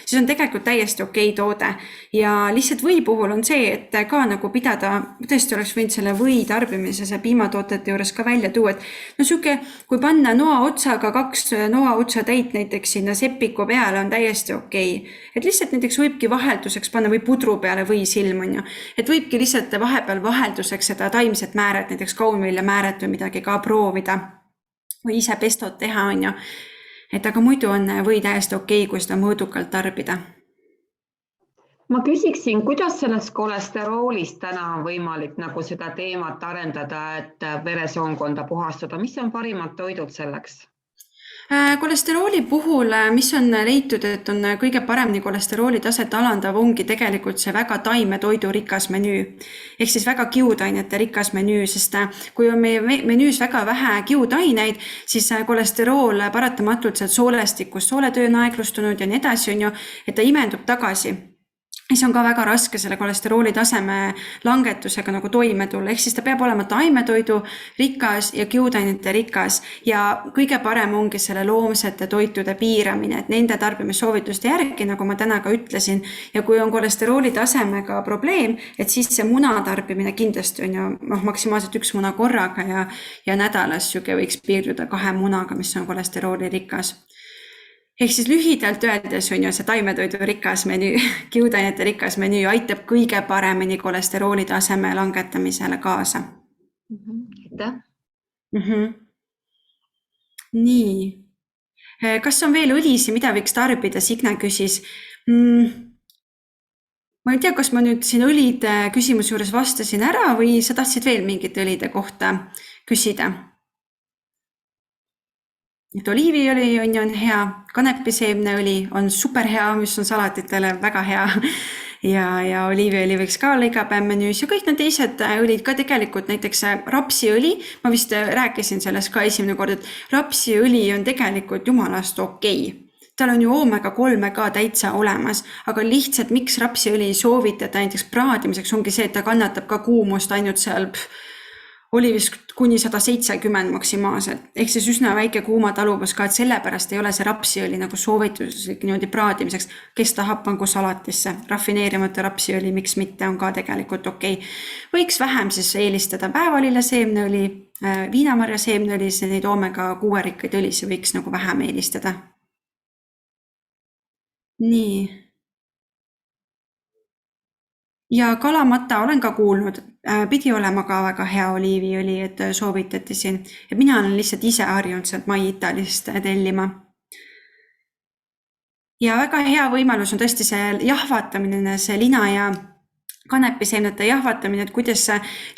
Speaker 1: siis on tegelikult täiesti okei toode. Ja lihtsalt või puhul on see, et ka nagu pidada, tõesti oleks võinud selle või tarbimise see piimatootete juures ka välja tuua, et kui panna noa otsaga 2 noa otsa täit näiteks sinna sepiku peale, on täiesti okei. Et lihtsalt näiteks võibki vahelduseks panna või pudru peale või silm, et võibki lihtsalt vahepeal vahelduseks seda taimset määret, näiteks kaunvilja määret või midagi ka proovida või ise pestot teha, et aga muidu on või täiesti okei, kui seda mõõdukalt tarbida.
Speaker 5: Ma küsiksin, kuidas sellest kolesteroolist täna on võimalik nagu seda teemat arendada, et veresoonkonda puhastada, mis on parimad toidud selleks?
Speaker 1: Kolesterooli puhul, mis on leitud, et on kõige paremini kolesterooli taset alandav, ongi tegelikult see väga taimetoidu rikas menüü. Ehk siis väga kiudainete rikas menüü, sest kui on meie menüüs väga vähe kiudaineid, siis kolesterool paratamatult sealt soolestikust, sooletöö on aeglustunud ja nii edasi, et ta imendub tagasi. Siis on ka väga raske selle kolesterooli taseme langetusega nagu toime tulla, ehk siis ta peab olema taimetoidu rikas ja kiudainete rikas ja kõige parem ongi selle loomsete toitude piiramine, et nende tarbimissoovituste järgi, nagu ma täna ka ütlesin, ja kui on kolesterooli tasemega probleem, et siis see muna tarbimine kindlasti on maksimaalselt 1 muna korraga ja nädalas võiks piirduda 2 munaga, mis on kolesterooli rikas. Ehk siis lühidalt öeldes on see taimetoidu rikas menüü, kiudainete rikas menüü aitab kõige paremini kolesterooli taseme langetamisele kaasa. Nii. Kas on veel õlisi, mida võiks tarbida? Signe küsis. Ma ei tea, kas ma nüüd siin õlide küsimuse juures vastasin ära või sa tahtsid veel mingite õlide kohta küsida? Et oliiviõli on hea, kanepiseemneõli on super hea, mis on salatitele väga hea ja oliiviõli võiks ka olla iga päev menüüs ja kõik need teised õlid ka tegelikult, näiteks rapsiõli, ma vist rääkisin sellest ka esimene kord, et rapsiõli on tegelikult jumalast okei. Tal on ju oomega-3 ka täitsa olemas, aga lihtsalt miks rapsiõli ei soovitada näiteks praadimiseks ongi see, et ta kannatab ka kuumust ainult seal oli vist kuni 170 maksimaalselt, ehk siis üsna väike kuumataluvus ka, et sellepärast ei ole see rapsiõli nagu soovituslik niimoodi praadimiseks, kes tahab pangu salatisse, rafineerimata rapsiõli, miks mitte, on ka tegelikult okei. Võiks vähem siis eelistada päevalille seemneõli, viinamarja seemneõli, neid oomega-6 rikkaid õlisi võiks nagu vähem eelistada. Nii. Ja kalamata olen ka kuulnud, pidi olema ka väga hea oliiviõli, et soovitati siin. Ja mina olen lihtsalt ise harjunud sealt Mai-Italist tellima. Ja väga hea võimalus on tõesti see jahvatamine, see lina ja kanepiseemnete jahvatamine, et kuidas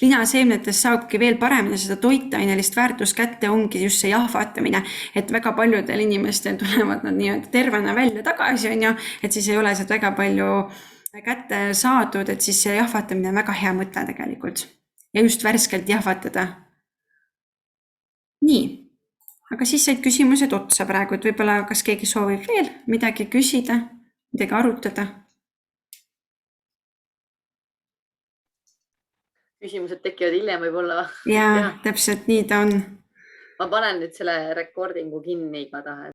Speaker 1: linaseemnetes saabki veel paremini seda toitainelist väärtust kätte, ongi just see jahvatamine, et väga paljudel inimestel tulevad nad nii tervena välja tagasi, et siis ei ole sealt väga palju kätte saadud, et siis see jahvatamine on väga hea mõte tegelikult ja just värskelt jahvatada. Nii, aga siis said küsimused otsa praegu, et võib-olla kas keegi soovib veel midagi küsida, midagi arutada?
Speaker 3: Küsimused tekivad hiljem võib-olla.
Speaker 1: Ja täpselt nii ta on.
Speaker 3: Ma panen nüüd selle recordingu kinni igatahes.